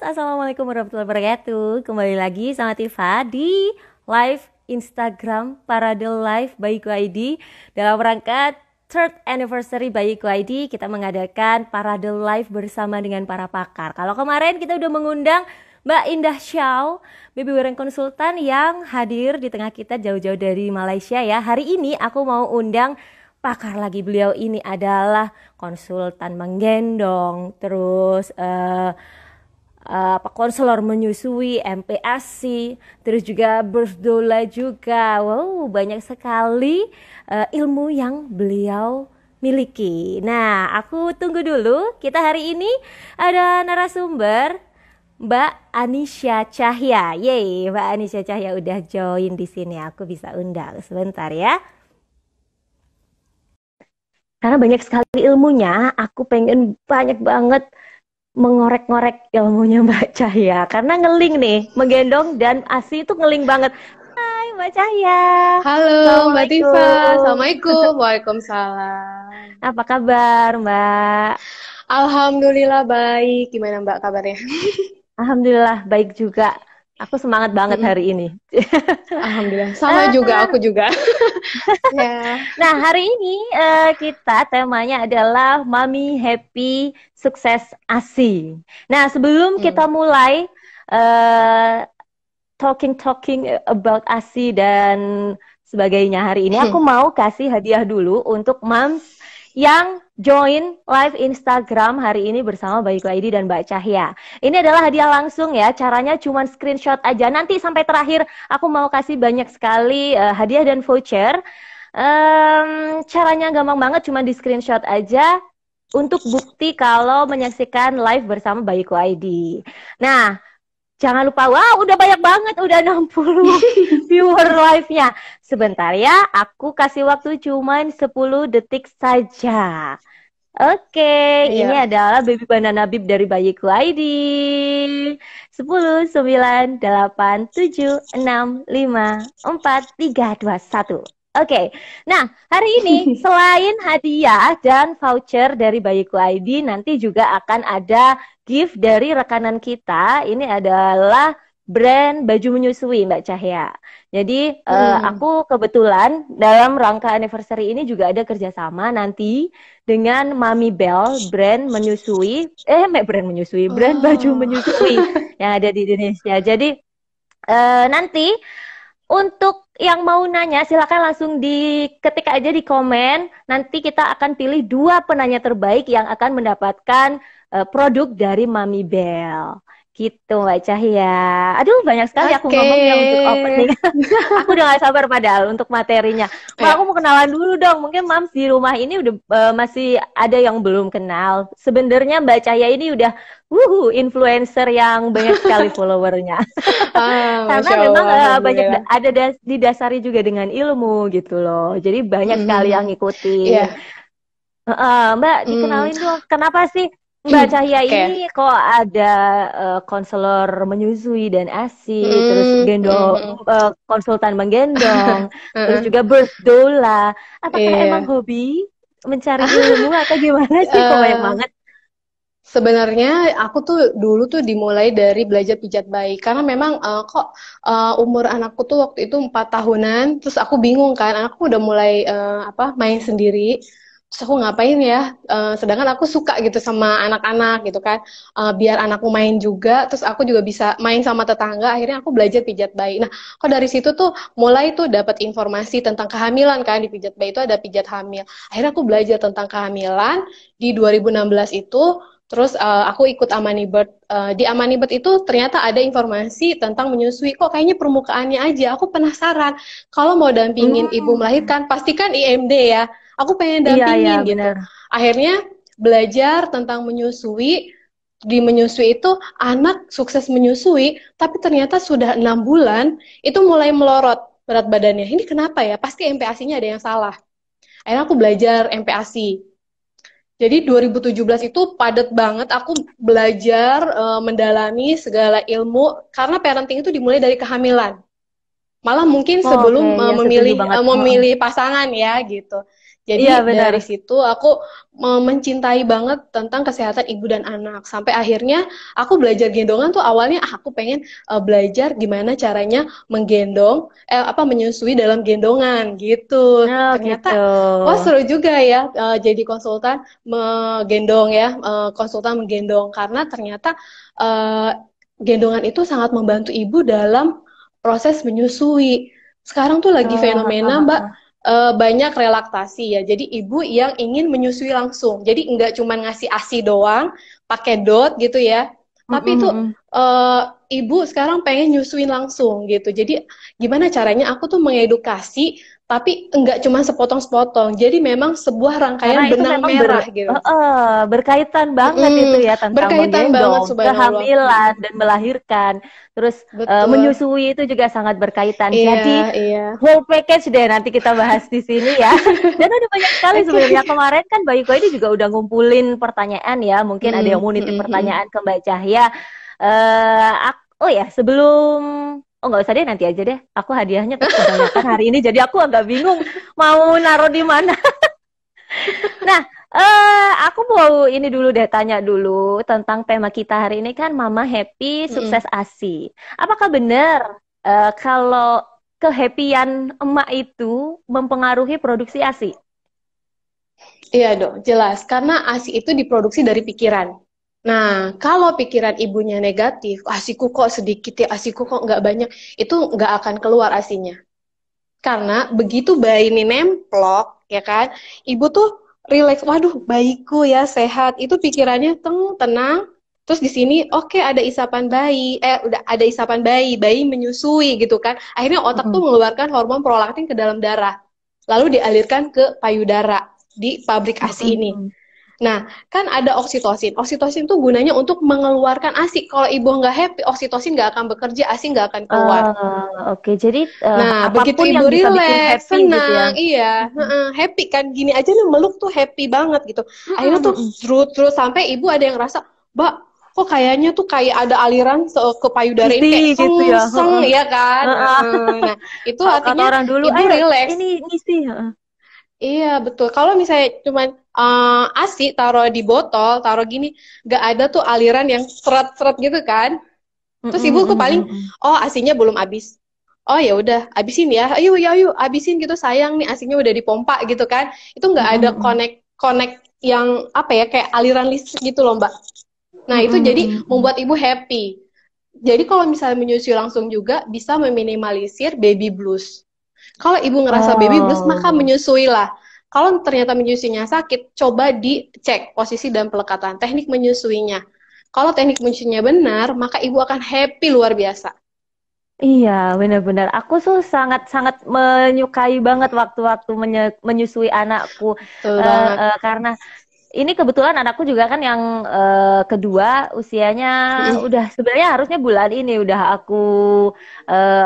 Assalamualaikum warahmatullahi wabarakatuh. Kembali lagi sama Tifa di live Instagram Parade Live Bayiku ID. Dalam rangka third anniversary Bayiku ID, kita mengadakan Parade Live bersama dengan para pakar. Kalau kemarin kita udah mengundang Mbak Indah Xiao, baby wearing konsultan yang hadir di tengah kita jauh-jauh dari Malaysia ya. Hari ini aku mau undang pakar lagi. Beliau ini adalah konsultan menggendong, terus konselor menyusui, MPASI, terus juga birth doula juga. Wow, banyak sekali ilmu yang beliau miliki. Nah, aku tunggu dulu. Kita hari ini ada narasumber Mbak Anisha Cahya. Yeay, Mbak Anisha Cahya udah join di sini. Aku bisa undang sebentar ya. Karena banyak sekali ilmunya, aku pengen banyak banget mengorek-ngorek ilmunya Mbak Cahya. Karena ngeling nih, menggendong dan ASI itu ngeling banget. Hai Mbak Cahya. Halo Mbak Tifa, Assalamualaikum. Assalamualaikum. Waalaikumsalam. Apa kabar Mbak? Alhamdulillah baik. Gimana Mbak kabarnya? Alhamdulillah baik juga. Aku semangat banget Mm-mm. hari ini. Alhamdulillah. Sama juga, aku juga. Ya. Nah, hari ini kita temanya adalah Mami Happy Sukses ASI. Nah, sebelum kita Hmm. mulai eh, talking about ASI dan sebagainya hari ini, aku mau kasih hadiah dulu untuk moms yang join live Instagram hari ini bersama Bayiku ID dan Mbak Cahya. Ini adalah hadiah langsung ya, caranya cuma screenshot aja. Nanti sampai terakhir aku mau kasih banyak sekali hadiah dan voucher. Caranya gampang banget, cuma di screenshot aja untuk bukti kalau menyaksikan live bersama Bayiku ID. Nah, jangan lupa, wow udah banyak banget, udah 60 viewer live-nya. Sebentar ya, aku kasih waktu cuma 10 detik saja. Oke, ini Iya. adalah baby banana bib dari Bayiku ID. 10, 9, 8, 7, 6, 5, 4, 3, 2, 1. Oke, nah hari ini selain hadiah dan voucher dari Bayiku ID, nanti juga akan ada gift dari rekanan kita. Ini adalah brand baju menyusui Mbak Cahya. Jadi Hmm. aku kebetulan dalam rangka anniversary ini juga ada kerjasama nanti dengan Mami Bell, brand menyusui, brand baju Oh. menyusui yang ada di Indonesia. Jadi nanti untuk yang mau nanya, silakan langsung diketik aja di komen. Nanti kita akan pilih 2 penanya terbaik yang akan mendapatkan produk dari Mami Bell. Gitu Mbak Cahya. Aduh, banyak sekali aku Oke. ngomong ya untuk opening. Aku udah gak sabar padahal untuk materinya. Mbak, Ya. aku mau kenalan dulu dong. Mungkin Mams di rumah ini udah masih ada yang belum kenal. Sebenarnya Mbak Cahya ini udah influencer yang banyak sekali followernya. Karena Masya memang Allah, Alhamdulillah. didasari juga dengan ilmu gitu loh. Jadi banyak sekali yang Mhm. ngikutin. Iya. Mbak, Hmm. dikenalin dong. Kenapa sih Mbak Cahya Oke. ini kok ada konselor menyusui dan ASI, terus Hmm. Hmm. konsultan menggendong, terus Hmm. juga birth doula. Apakah emang Iya. hobi mencari ilmu atau gimana sih? Kok banyak Eh, banget? Sebenarnya aku tuh dulu tuh dimulai dari belajar pijat bayi karena memang umur anakku tuh waktu itu 4 tahunan, terus aku bingung kan, anakku udah mulai main sendiri, terus aku ngapain ya. Sedangkan aku suka gitu sama anak-anak gitu kan. Biar anakku main juga, terus aku juga bisa main sama tetangga. Akhirnya aku belajar pijat bayi. Nah, kok dari situ tuh mulai tuh dapat informasi tentang kehamilan kan, di pijat bayi itu ada pijat hamil. Akhirnya aku belajar tentang kehamilan di 2016 itu. Terus aku ikut Amanibird. Di Amanibird itu ternyata ada informasi tentang menyusui. Kok kayaknya permukaannya aja. Aku penasaran. Kalau mau dampingin ibu Hmm, melahirkan, pastikan IMD ya. Aku pengen iya iya dampingin gitu. benar. Akhirnya belajar tentang menyusui. Di menyusui itu anak sukses menyusui, tapi ternyata sudah 6 bulan itu mulai melorot berat badannya. Ini kenapa ya? Pasti MPASI-nya ada yang salah. Akhirnya aku belajar MPASI. Jadi 2017 itu padat banget aku belajar mendalami segala ilmu karena parenting itu dimulai dari kehamilan. Malah mungkin Oh, oke, sebelum ya setuju banget. memilih pasangan ya gitu. Iya Jadi benar. dari situ aku mencintai banget tentang kesehatan ibu dan anak. Sampai akhirnya aku belajar gendongan tuh awalnya aku pengen belajar gimana caranya menggendong, menyusui dalam gendongan gitu. Oh gitu. Ternyata, wah seru juga ya jadi konsultan menggendong ya, konsultan menggendong karena ternyata eh, gendongan itu sangat membantu ibu dalam proses menyusui. Sekarang tuh lagi fenomena Mbak banyak relaktasi ya. Jadi ibu yang ingin menyusui langsung. Jadi nggak cuma ngasih ASI doang, pakai dot gitu ya. Tapi itu eh, ibu sekarang pengen nyusuin langsung gitu. Jadi gimana caranya aku tuh mengedukasi, tapi nggak cuma sepotong-sepotong. Jadi memang sebuah Karena rangkaian itu benang memang merah gitu. berkaitan banget itu Mm-mm. ya tentang Berkaitan banget menggendong, subhanallah. kehamilan Mm-mm. dan melahirkan. Terus Betul. menyusui itu juga sangat berkaitan. Iya, Jadi iya. whole package deh nanti kita bahas di sini ya. Dan ada banyak sekali Oke. sebenarnya kemarin kan Bayu ini juga udah ngumpulin pertanyaan ya. Mungkin ada yang Mm-mm, mau nitip mm-mm, mm-mm. pertanyaan ke Mbak Cahya. Oh ya sebelum Oh nggak usah deh nanti aja deh. Aku hadiahnya kebanyakan hari ini jadi aku agak bingung mau naruh di mana. Nah, aku mau ini dulu deh, tanya dulu tentang tema kita hari ini kan Mama Happy Mm-mm. Sukses ASI. Apakah benar kalau kehappyan emak itu mempengaruhi produksi ASI? Iya dong, jelas. Karena ASI itu diproduksi dari pikiran. Nah, kalau pikiran ibunya negatif, ASIku kok sedikit ya, ASIku kok nggak banyak, itu nggak akan keluar ASInya. Karena begitu bayi ini nemplok, ya kan, ibu tuh rileks, waduh bayiku ya sehat, itu pikirannya tenang, terus di sini oke ada isapan bayi, udah ada isapan bayi, bayi menyusui gitu kan, akhirnya otak tuh Mm-mm. mengeluarkan hormon prolaktin ke dalam darah, lalu dialirkan ke payudara di pabrik ASI ini. Mm-mm. Nah, kan ada oksitosin. Oksitosin tuh gunanya untuk mengeluarkan ASI. Kalau ibu nggak happy, oksitosin nggak akan bekerja, ASI nggak akan keluar. Oke, jadi Nah, begitu apapun yang ibu bisa bikin relax, happy gitu ya. senang, iya, Mm-mm. happy kan, gini aja nih meluk tuh happy banget gitu. Akhirnya tuh Mm-mm. terus sampai ibu ada yang ngerasa, Mbak, kok kayaknya tuh kayak ada aliran ke payudara ini Isi kayak gitu ya. seng Heeh. ya kan. Heeh. Nah, itu Kalau kata artinya orang dulu, ibu ayo relax. ini ngisi. Heeh. Iya, betul. Kalau misalnya cuman ASI taruh di botol, taruh gini, nggak ada tuh aliran yang seret-seret gitu kan. Terus Mm-mm, ibuku mm-mm, paling, mm-mm. oh asinya belum habis. Oh ya udah, habisin ya. Ayo ya, ayo habisin gitu. Sayang nih asinya udah dipompa gitu kan. Itu nggak ada Mm-mm, connect yang apa ya kayak aliran listrik gitu loh Mbak. Nah itu mm-mm, jadi mm-mm. membuat ibu happy. Jadi kalau misalnya menyusui langsung juga bisa meminimalisir baby blues. Kalau ibu ngerasa baby blues maka Oh, menyusuilah. Kalau ternyata menyusuinya sakit, coba dicek posisi dan pelekatan teknik menyusuinya. Kalau teknik menyusuinya benar, maka ibu akan happy luar biasa. iya benar-benar. Aku tuh sangat-sangat menyukai banget waktu-waktu menyusui anakku. Betul banget. Karena ini kebetulan anakku juga kan yang kedua usianya Mm-mm. udah sebenarnya harusnya bulan ini udah aku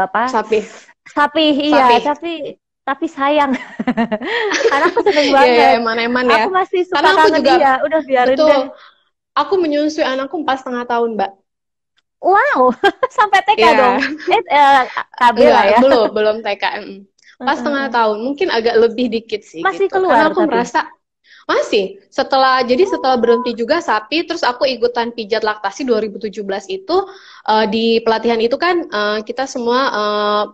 apa Sapi, sapi iya sapi. tapi sayang anakku seneng Ya ya banget. eman-eman ya. Aku masih suka Karena aku kangen juga dia. Udah biarin deh. betul. Aku menyusui anakku 4,5 tahun, Mbak. Wow, sampai TK dong. Ya, KB enggak, lah ya. belum TK. 4,5 tahun, mungkin agak lebih dikit sih Masih gitu. keluar Karena aku tapi. merasa masih setelah berhenti juga sapi, terus aku ikutan pijat laktasi 2017 itu di pelatihan itu kan kita semua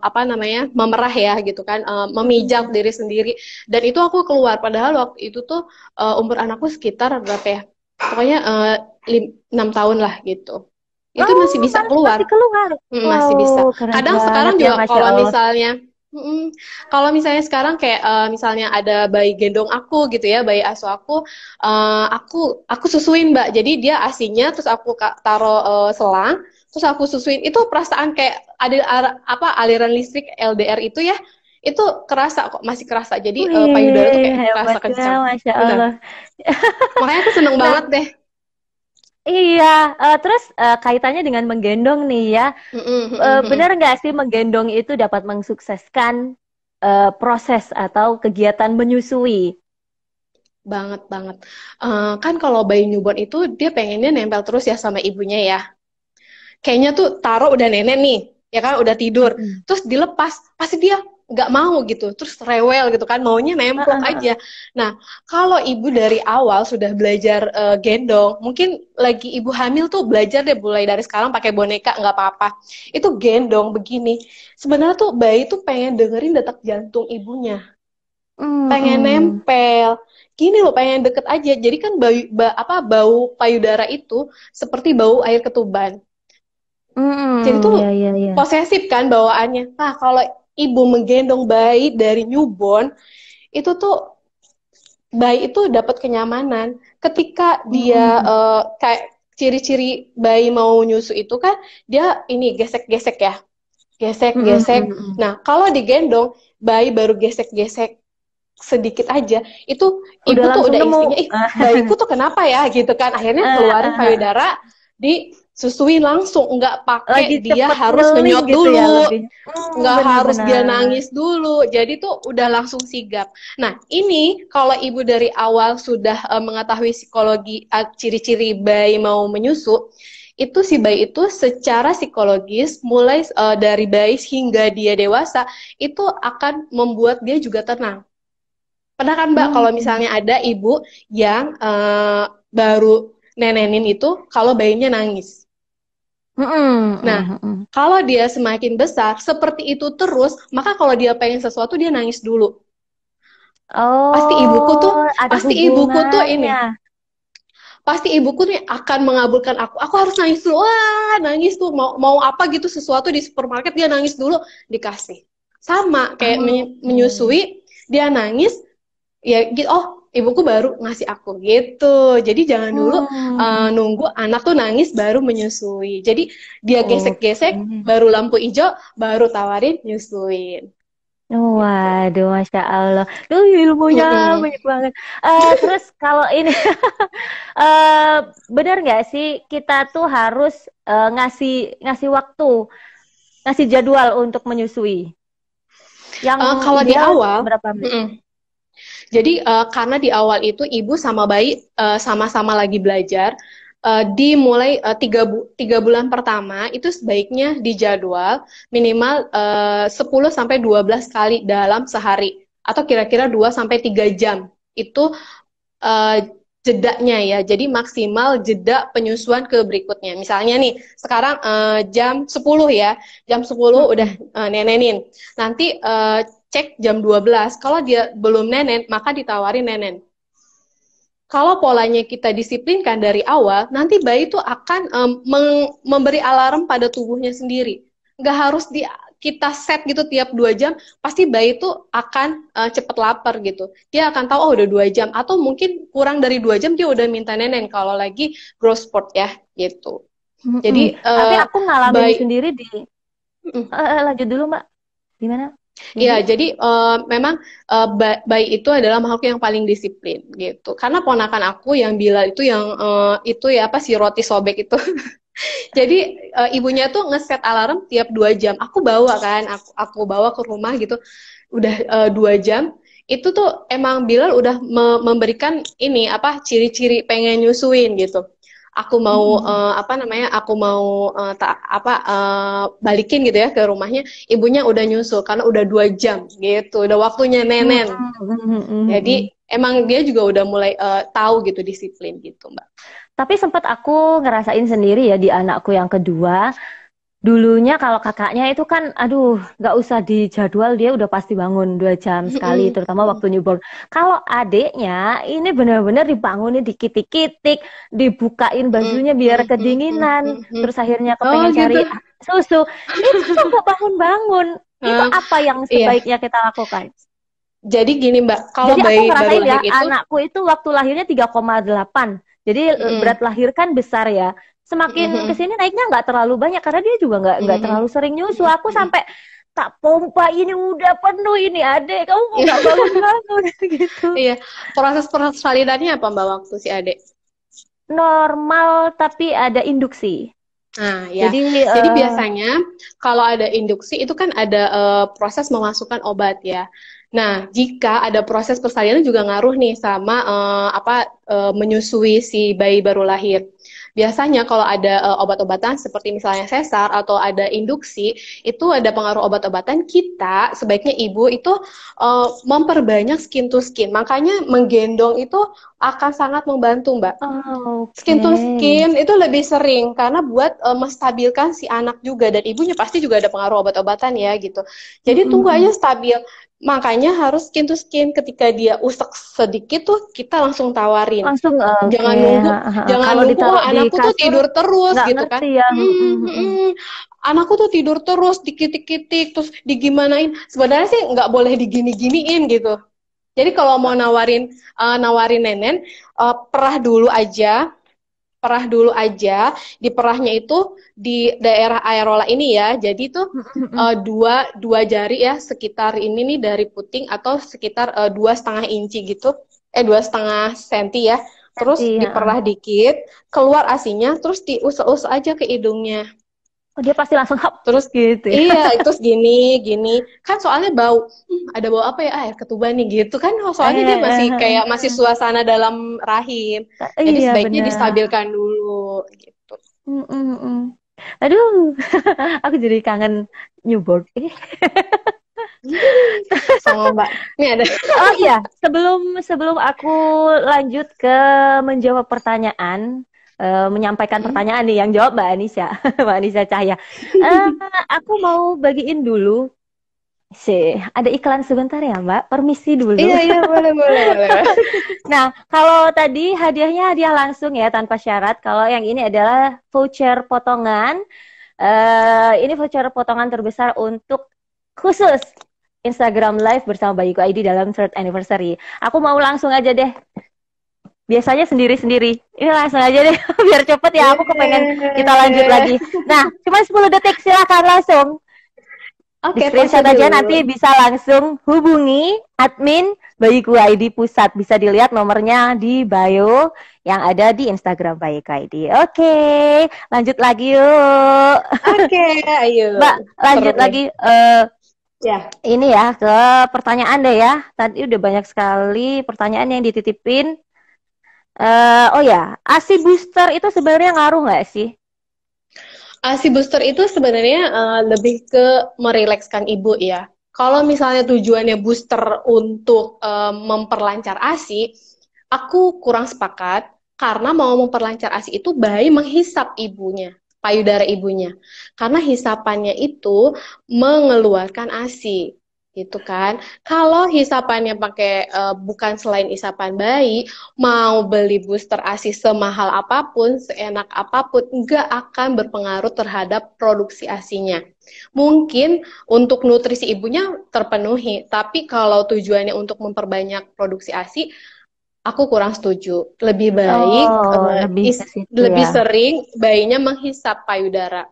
apa namanya memerah ya gitu kan, memijat diri sendiri dan itu aku keluar. Padahal waktu itu tuh umur anakku sekitar berapa ya? Pokoknya 6 tahun lah gitu. Itu masih Oh, bisa keluar. masih keluar. Masih Wow, bisa. keren Kadang banget sekarang ya, juga Masya Allah. kalau misalnya sekarang kayak misalnya ada bayi gendong aku gitu ya, bayi asuh aku, aku susuin Mbak. Jadi dia asinya terus aku taruh selang, terus aku susuin. Itu perasaan kayak ada apa aliran listrik LDR itu ya, itu kerasa kok, masih kerasa. Jadi payudara tuh Wih, kayak kerasa hebatnya, kencang. Masya Allah. Benar. Makanya aku seneng Nah, banget deh. iya, terus kaitannya dengan menggendong nih ya. Mm, mm, mm, mm, Benar mm. nggak sih menggendong itu dapat mensukseskan proses atau kegiatan menyusui? Banget banget. Kan kalau bayi newborn itu dia pengennya nempel terus ya sama ibunya ya. Kayaknya tuh taruh udah nenek nih, ya kan udah tidur. Mm-mm. Terus dilepas, pasti dia nggak mau gitu, terus rewel gitu kan, maunya nemplok aja. Nah, kalau ibu dari awal sudah belajar gendong, mungkin lagi ibu hamil tuh belajar deh mulai dari sekarang pakai boneka nggak apa-apa. Itu gendong begini. Sebenarnya tuh bayi tuh pengen dengerin detak jantung ibunya, pengen Mm-mm. nempel. Gini loh, pengen deket aja. Jadi kan bau payudara itu seperti bau air ketuban. Jadi Mm-mm. tuh Ya, ya, ya. posesif kan bawaannya. Nah, kalau ibu menggendong bayi dari newborn, itu tuh bayi itu dapat kenyamanan. Ketika dia Mm-mm. kayak ciri-ciri bayi mau nyusu itu kan dia ini gesek-gesek ya, Mm-mm. gesek-gesek. Mm-mm. Nah, kalau digendong, bayi baru gesek-gesek sedikit aja, itu Udah ibu tuh langsung udah nemu. instingnya, ih bayiku tuh kenapa ya gitu kan, akhirnya keluarin payudara, disusuin langsung, nggak Lagi pakai dia cepet harus ngeling ngenyot gitu ya dulu, lebih. nggak harus dia Benar-benar. nangis dulu, jadi tuh udah langsung sigap. Nah ini kalau ibu dari awal sudah mengetahui psikologi, ciri-ciri bayi mau menyusu, itu si bayi itu secara psikologis mulai dari bayi hingga dia dewasa itu akan membuat dia juga tenang. Pernah kan Mbak kalau Hmm. misalnya ada ibu yang baru nenenin itu kalau bayinya nangis. Mm-mm. Nah, Mm-mm. kalau dia semakin besar seperti itu terus, maka kalau dia pengen sesuatu dia nangis dulu. Pasti ibuku tuh, Oh, ada pasti ibuku tuh ini, hubungannya. pasti ibuku nih akan mengabulkan aku. Aku harus nangis dulu. Wah, nangis tuh mau mau apa gitu sesuatu di supermarket dia nangis dulu dikasih. Sama kayak Oh, oke. menyusui, dia nangis ya gitu. Oh, ibuku baru ngasih aku gitu. Jadi jangan dulu Hmm. nunggu anak tuh nangis baru menyusui. Jadi dia Oke. gesek-gesek baru lampu hijau baru tawarin nyusuin gitu. Waduh, Masya Allah. Duh, ilmunya Mm-mm. banyak banget. Terus kalau ini, benar nggak sih kita tuh harus ngasih ngasih waktu, ngasih jadwal untuk menyusui? Yang Kalau di ideal awal, berapa menit? mm-mm. Jadi karena di awal itu ibu sama bayi sama-sama lagi belajar, dimulai 3 bulan pertama itu sebaiknya dijadwal minimal 10 sampai 12 kali dalam sehari atau kira-kira 2 sampai 3 jam. Itu eh, jedanya ya. Jadi maksimal jeda penyusuan ke berikutnya. Misalnya nih, sekarang jam 10 ya. Jam 10 udah Mm-mm. nenenin. Nanti cek jam 12. Kalau dia belum nenen, maka ditawarin nenen. Kalau polanya kita disiplinkan dari awal, nanti bayi itu akan memberi alarm pada tubuhnya sendiri. Nggak harus kita set gitu tiap 2 jam, pasti bayi itu akan cepet lapar gitu. Dia akan tahu, oh udah 2 jam. Atau mungkin kurang dari 2 jam dia udah minta nenen kalau lagi growth spurt ya gitu. Mm-mm. Jadi Tapi aku ngalamin bayi, sendiri di, lanjut dulu Mbak. Gimana? Jadi, ya, jadi memang bayi itu adalah makhluk yang paling disiplin gitu. Karena ponakan aku yang Bila itu yang itu ya apa si roti sobek itu. Jadi ibunya tuh ngeset alarm tiap 2 jam. Aku bawa kan, aku bawa ke rumah gitu. Udah 2 jam. Itu tuh emang Bilal udah memberikan ini apa ciri-ciri pengen nyusuin gitu. Aku mau mm-mm. apa namanya? Aku mau balikin gitu ya ke rumahnya. Ibunya udah nyusul karena udah 2 jam gitu. Udah waktunya nenen. Mm-mm. Mm-mm. Jadi emang dia juga udah mulai tahu gitu disiplin gitu, Mbak. Tapi sempat aku ngerasain sendiri ya di anakku yang kedua. Dulunya kalau kakaknya itu kan, aduh, nggak usah dijadwal dia udah pasti bangun 2 jam sekali, Mm-mm. terutama waktu newborn. Kalau adiknya ini benar-benar dibangunin dikitik-kitik, dibukain Mm, bajunya biar mm, mm, mm, kedinginan, mm, mm. terus akhirnya Oh kepengen gitu. cari susu. Itu tuh nggak bangun-bangun. Itu Eh, apa yang iya. sebaiknya kita lakukan? Jadi gini Mbak, kalau Jadi aku bayi baru ngerasain ya, lahir itu, anakku itu waktu lahirnya 3,8. Jadi berat mm, lahir kan besar ya. mm, Semakin mm, kesini naiknya nggak terlalu banyak karena dia juga nggak mm, terlalu sering nyusu. mm, Aku mm. sampai tak pompa ini udah penuh ini adek, kamu kok nggak bangun-bangun gitu. Iya, proses salinannya apa Mbak waktu si adek? Normal tapi ada induksi. Nah, ya. Jadi Jadi biasanya kalau ada induksi itu kan ada proses memasukkan obat ya. Nah, jika ada proses persalinan juga ngaruh nih sama menyusui si bayi baru lahir. biasanya kalau ada obat-obatan seperti misalnya sesar atau ada induksi, itu ada pengaruh obat-obatan, kita sebaiknya ibu itu memperbanyak skin to skin. Makanya menggendong itu akan sangat membantu, Mbak. Oh, Skin to oke. skin itu lebih sering karena buat menstabilkan si anak juga, dan ibunya pasti juga ada pengaruh obat-obatan ya gitu. Jadi tunggu aja Mm-mm. stabil. Makanya harus skin to skin, ketika dia usek sedikit tuh kita langsung tawarin. Langsung oke. Jangan nunggu, Ha, ha, ha. jangan Kalau nunggu, wah ditaruh di anakku tuh kasur tidur terus nggak gitu ngerti kan. ya. Anakku tuh tidur terus, dikitik-kitik, terus digimanain. Sebenarnya sih nggak boleh digini-giniin gitu. Jadi kalau mau nawarin nenen, perah dulu aja, perah dulu aja. Di perahnya itu di daerah areola ini ya. Jadi tuh dua jari ya, sekitar ini nih dari puting, atau sekitar 2,5 inci gitu, 2,5 senti ya. Nanti, Terus ha. diperah dikit, keluar asinya, terus diusap-usap aja ke hidungnya. Oh, dia pasti langsung hap Terus gitu ya. iya, terus gini, gini. Kan soalnya bau, ada bau apa ya? Ah, air ketuban nih gitu kan. Soalnya dia masih kayak masih suasana dalam rahim. Jadi Iya sebaiknya benar. distabilkan dulu gitu. Aduh, aku jadi kangen newborn. Sama Mbak. Ini ada. Oh iya, sebelum sebelum aku lanjut ke menjawab pertanyaan, menyampaikan pertanyaan nih yang jawab Mbak Anissa, Mbak Anissa Cahya. Eh, aku mau bagiin dulu sih, ada iklan sebentar ya Mbak, permisi dulu. Iya, iya, boleh, boleh, boleh. Nah, kalau tadi hadiahnya hadiah langsung ya tanpa syarat. Kalau yang ini adalah voucher potongan. Ini voucher potongan terbesar untuk khusus Instagram Live bersama Bayiku ID dalam third anniversary. Aku mau langsung aja deh. Biasanya sendiri-sendiri. Ini langsung aja deh, biar cepet ya. Aku kepengen kita lanjut lagi. Nah, cuma 10 detik, silakan langsung. Di Oke, pause screenshot aja, dulu. nanti bisa langsung hubungi admin Bayiku ID Pusat. Bisa dilihat nomornya di bio yang ada di Instagram Bayiku ID. Oke, lanjut lagi yuk. Oke, ayo. Mbak, Seru lanjut nih. lagi. Ya. Ini ya ke pertanyaan deh ya. Tadi udah banyak sekali pertanyaan yang dititipin. Oh ya, ASI booster itu sebenarnya ngaruh nggak sih? ASI booster itu sebenarnya lebih ke merilekskan ibu ya. Kalau misalnya tujuannya booster untuk memperlancar ASI, aku kurang sepakat karena mau memperlancar ASI itu bayi menghisap ibunya, payudara ibunya. Karena hisapannya itu mengeluarkan ASI, gitu kan. Kalau hisapannya pakai bukan selain hisapan bayi, mau beli booster ASI semahal apapun, seenak apapun, nggak akan berpengaruh terhadap produksi ASINya. Mungkin untuk nutrisi ibunya terpenuhi, tapi kalau tujuannya untuk memperbanyak produksi ASI, aku kurang setuju. Lebih baik Oh, lebih ke situ lebih ya. sering bayinya menghisap payudara,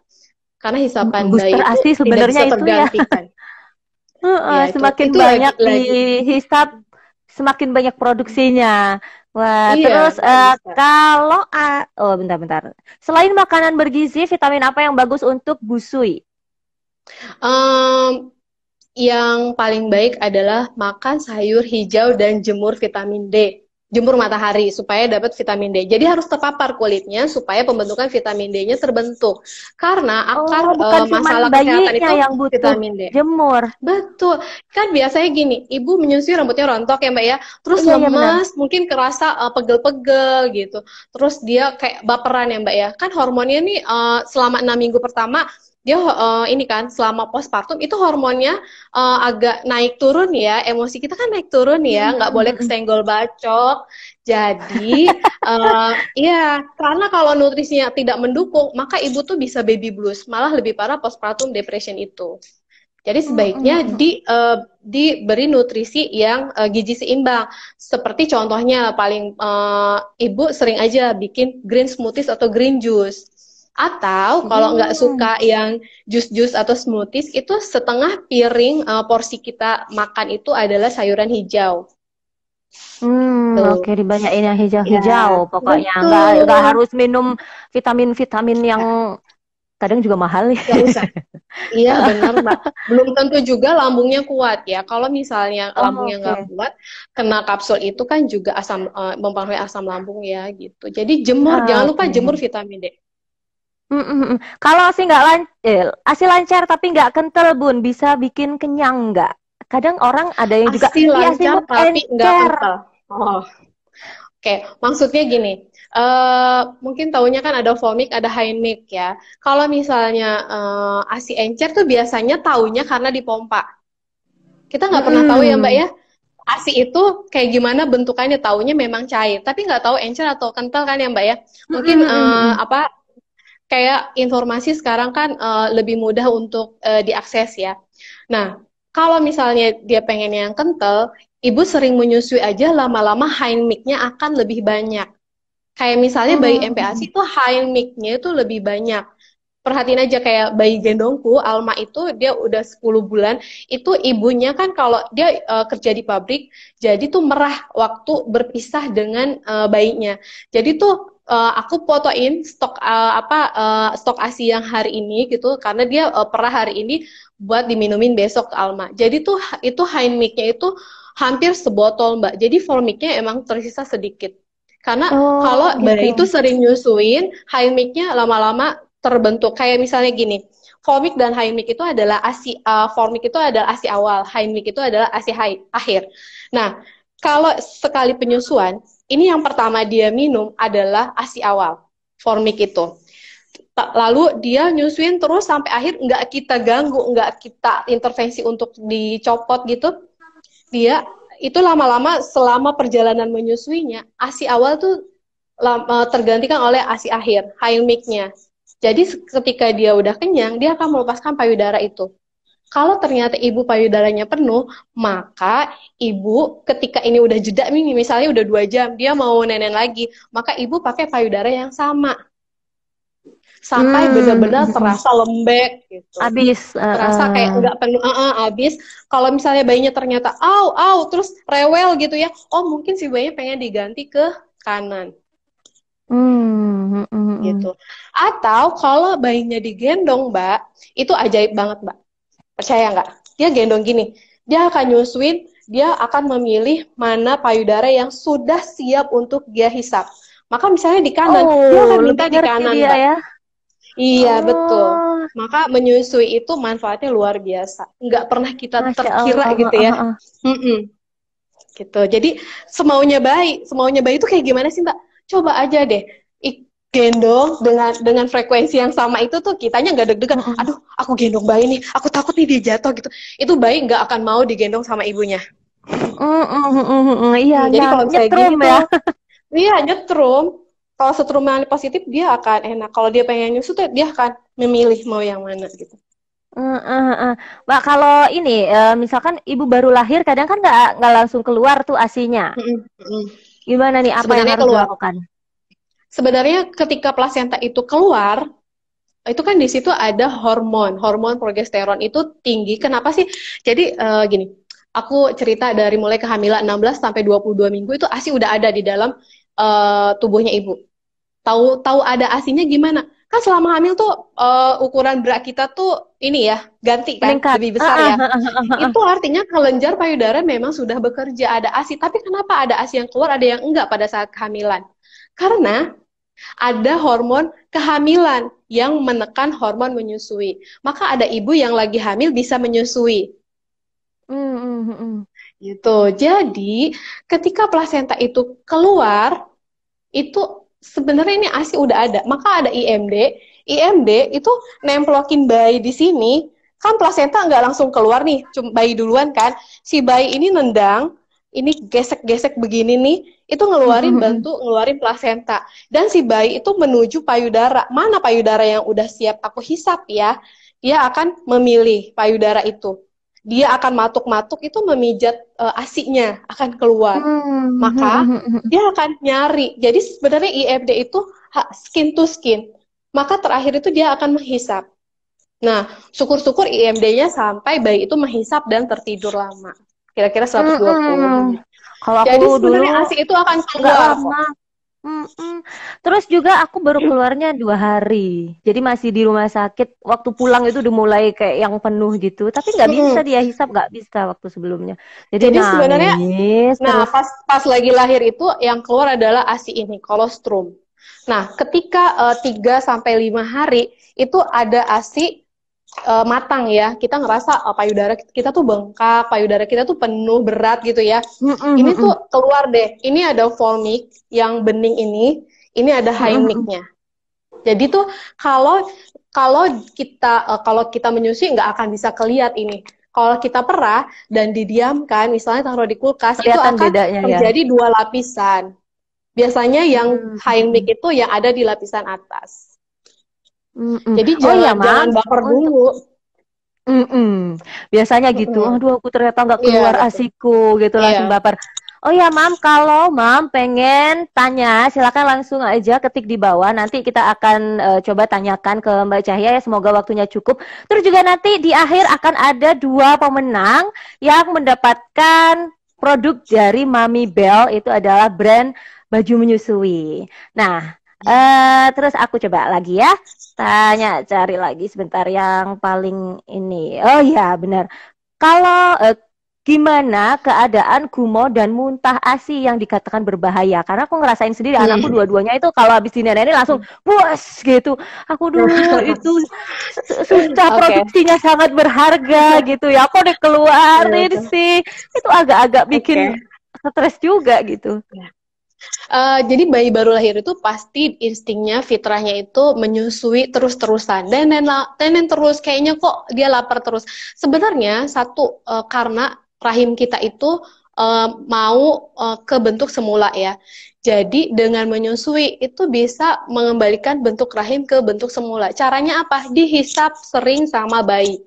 karena hisapan Booster bayi itu ASI tidak sebenarnya bisa itu ya. tergantikan. Ya Semakin itu banyak lagi. dihisap, semakin banyak produksinya. Wah, Iya, terus nggak bisa. kalau oh bentar-bentar. Selain makanan bergizi, vitamin apa yang bagus untuk busui? Em, yang paling baik adalah makan sayur hijau dan jemur vitamin D. Jemur matahari supaya dapat vitamin D. Jadi harus terpapar kulitnya supaya pembentukan vitamin D-nya terbentuk. Karena Oh, akar bukan cuman masalah kesehatan bayinya itu yang butuh vitamin D. jemur. Betul. Kan biasanya gini, ibu menyusui rambutnya rontok ya Mbak ya. Terus Iya, iya benar. lemes, mungkin kerasa pegel-pegel gitu. Terus dia kayak baperan ya Mbak ya. Kan hormonnya nih selama 6 minggu pertama dia ini kan selama postpartum itu hormonnya agak naik turun ya. Emosi kita kan naik turun ya, nggak boleh kesenggol bacok. Jadi iya, karena kalau nutrisinya tidak mendukung, maka ibu tuh bisa baby blues, malah lebih parah postpartum depression itu. Jadi sebaiknya diberi nutrisi yang gizi seimbang. Seperti contohnya paling ibu sering aja bikin green smoothies atau green juice. Atau kalau nggak Hmm. suka yang jus-jus atau smoothies, itu setengah piring porsi kita makan itu adalah sayuran hijau. Oke, Tuh. dibanyain yang hijau-hijau Ya, pokoknya. Nggak betul. harus minum vitamin-vitamin yang Kadang juga mahal nih. Nggak usah. Iya benar Mbak. Belum tentu juga lambungnya kuat ya. Kalau misalnya Oh, lambungnya nggak oke. kuat, kena kapsul itu kan juga mempengaruhi asam lambung ya gitu. Jadi jemur, Ah, jangan lupa jemur oke. vitamin D. Kalau sih nggak ASI lancar tapi nggak kental Bun, bisa bikin kenyang nggak? Kadang orang ada yang juga, ASI ih ASImu lancar tapi nggak encer. kental. Oh, oke. Maksudnya gini. Mungkin taunya kan ada fomik, ada hymix ya. Kalau misalnya ASI encer tuh biasanya taunya karena dipompa. Kita nggak pernah tahu ya Mbak Mm-mm. ya. ASI itu kayak gimana bentukannya, taunya memang cair, tapi nggak tahu encer atau kental kan ya Mbak ya. Mungkin Mm-mm. apa kayak informasi sekarang kan lebih mudah untuk diakses ya. Nah, kalau misalnya dia pengen yang kental, ibu sering menyusui aja lama-lama hymix-nya akan lebih banyak. Kayak misalnya bayi Mm-mm. MPASI itu hymix-nya itu lebih banyak. Perhatiin aja kayak bayi gendongku, Alma itu dia udah 10 bulan, itu ibunya kan kalau dia kerja di pabrik, jadi tuh merah waktu berpisah dengan bayinya. Jadi tuh aku fotoin stok stok ASI yang hari ini gitu, karena dia perah hari ini buat diminumin besok ke Alma. Jadi tuh itu hymix-nya itu hampir sebotol Mbak. Jadi formik-nya emang tersisa sedikit. Karena Oh kalau gitu. bayi itu sering nyusuin, hymix-nya lama-lama terbentuk. Kayak misalnya gini, formik dan hymix itu adalah formik itu adalah ASI awal, hymix itu adalah ASI akhir. Nah, kalau sekali penyusuan, ini yang pertama dia minum adalah ASI awal, formik itu. Lalu dia nyusuin terus sampai akhir, nggak kita ganggu, nggak kita intervensi untuk dicopot gitu. Dia itu lama-lama selama perjalanan menyusuinya, ASI awal tuh tergantikan oleh ASI akhir, hymix-nya. Jadi ketika dia udah kenyang, dia akan melepaskan payudara itu. Kalau ternyata ibu payudaranya penuh, maka ibu ketika ini udah jeda nih, misalnya udah 2 jam, dia mau nenen lagi, maka ibu pakai payudara yang sama sampai benar-benar Mm-mm. terasa lembek gitu. Habis. Terasa kayak nggak penuh, habis. Kalau misalnya bayinya ternyata terus rewel gitu ya, oh mungkin si bayinya pengen diganti ke kanan gitu. Atau kalau bayinya digendong, Mbak, itu ajaib banget, Mbak. Percaya nggak? Dia gendong gini, dia akan nyusuin, dia akan memilih mana payudara yang sudah siap untuk dia hisap. Maka misalnya di kanan, dia akan Oh, minta lebih di ngerti kanan, dia Mbak. ya. Iya, betul. Oh, Maka menyusui itu manfaatnya luar biasa. Nggak pernah kita Masya terkira Allah. gitu ya. Mm-mm, gitu. Jadi semaunya bayi itu kayak gimana sih, Mbak? Coba aja deh, gendong dengan frekuensi yang sama itu tuh kitanya nggak deg-degan. Aduh, aku gendong bayi nih, aku takut nih dia jatuh gitu. Itu bayi nggak akan mau digendong sama ibunya. Iya, Jadi kalau misalnya gini nyetrum ya. tuh, dia nyetrum. Kalau setruman positif dia akan enak. Kalau dia pengen nyusu tuh dia akan memilih mau yang mana gitu. Mbak, kalau ini misalkan ibu baru lahir, kadang kan nggak langsung keluar tuh asinya. Mm-mm, mm-mm. Gimana nih? Apa yang Sebenarnya harus keluar. dilakukan? Sebenarnya ketika plasenta itu keluar, itu kan di situ ada hormon progesteron itu tinggi. Kenapa sih? Jadi gini, aku cerita dari mulai kehamilan 16 sampai 22 minggu itu ASI udah ada di dalam tubuhnya ibu. Tahu ada ASInya gimana? Kan selama hamil tuh ukuran berat kita tuh ini ya, ganti kan, Meningkat. lebih besar ya. Itu artinya kelenjar payudara memang sudah bekerja, ada ASI. Tapi kenapa ada ASI yang keluar, ada yang enggak pada saat kehamilan? Karena ada hormon kehamilan yang menekan hormon menyusui. Maka ada ibu yang lagi hamil bisa menyusui. Mm, mm, mm. Gitu. Jadi, ketika plasenta itu keluar, itu sebenarnya ini ASI udah ada. Maka ada IMD. IMD itu nemplokin bayi di sini, kan plasenta nggak langsung keluar nih, cuma bayi duluan kan. Si bayi ini nendang, ini gesek-gesek begini nih, itu bantu ngeluarin plasenta. Dan si bayi itu menuju payudara. Mana payudara yang udah siap aku hisap ya, dia akan memilih payudara itu. Dia akan matuk-matuk itu memijat ASI-nya akan keluar. Maka dia akan nyari. Jadi sebenarnya IMD itu skin to skin. Maka terakhir itu dia akan menghisap. Nah, syukur-syukur IMD-nya sampai bayi itu menghisap dan tertidur lama. Kira-kira 120 menit. Kalau aku Jadi dulu sebenarnya ASI itu akan nggak keluar kok. lama. Mm-mm. Terus juga aku baru keluarnya 2 hari, jadi masih di rumah sakit. Waktu pulang itu udah mulai kayak yang penuh gitu, tapi nggak bisa Mm-mm. dia hisap, nggak bisa waktu sebelumnya. Jadi Jadi sebenarnya, nangis nah terus. pas lagi lahir itu yang keluar adalah ASI ini, kolostrum. Nah, ketika 3 sampai 5 hari itu ada ASI matang ya. Kita ngerasa payudara kita tuh bengkak, payudara kita tuh penuh berat gitu ya. Mm-mm, Ini mm-mm, tuh keluar deh. Ini ada fulmic yang bening ini ada mm-mm, mm-mm. haemicnya. Jadi tuh kalau kalau kalau kita menyusui nggak akan bisa kelihat ini. Kalau kita perah dan didiamkan, misalnya taruh di kulkas, itu Kelihatan akan bedanya ya. terjadi 2 lapisan. Biasanya yang Mm, haemik mm-mm, itu yang ada di lapisan atas. mm-mm. Jadi Oh iya, jangan Mam. jangan baper Untuk dulu. biasanya gitu. Mm-mm. Aduh, aku ternyata nggak Iya keluar betul. asiku gitu, langsung Iya. baper. Oh ya, Mam, kalau Mam pengen tanya, silakan langsung aja ketik di bawah. Nanti kita akan coba tanyakan ke Mbak Cahya ya. Semoga waktunya cukup. Terus juga nanti di akhir akan ada 2 pemenang yang mendapatkan produk dari Mami Bell. Itu adalah brand baju menyusui. Nah, terus aku coba lagi ya. Tanya, cari lagi sebentar yang paling ini. Oh ya, benar. Kalau gimana keadaan gumoh dan muntah ASI yang dikatakan berbahaya? Karena aku ngerasain sendiri anakku Hmm. dua-duanya itu kalau habis dinenenin langsung puas gitu. Aku dulu itu susah, Oke. produksinya sangat berharga gitu ya. Aku udah Iya, keluarin betul. sih. Itu agak-agak bikin Oke. stres juga gitu. Jadi bayi baru lahir itu pasti instingnya, fitrahnya itu menyusui terus-terusan. Nenen terus, kayaknya kok dia lapar terus. Sebenarnya satu karena rahim kita itu mau ke bentuk semula ya. Jadi dengan menyusui itu bisa mengembalikan bentuk rahim ke bentuk semula. Caranya apa? Dihisap sering sama bayi.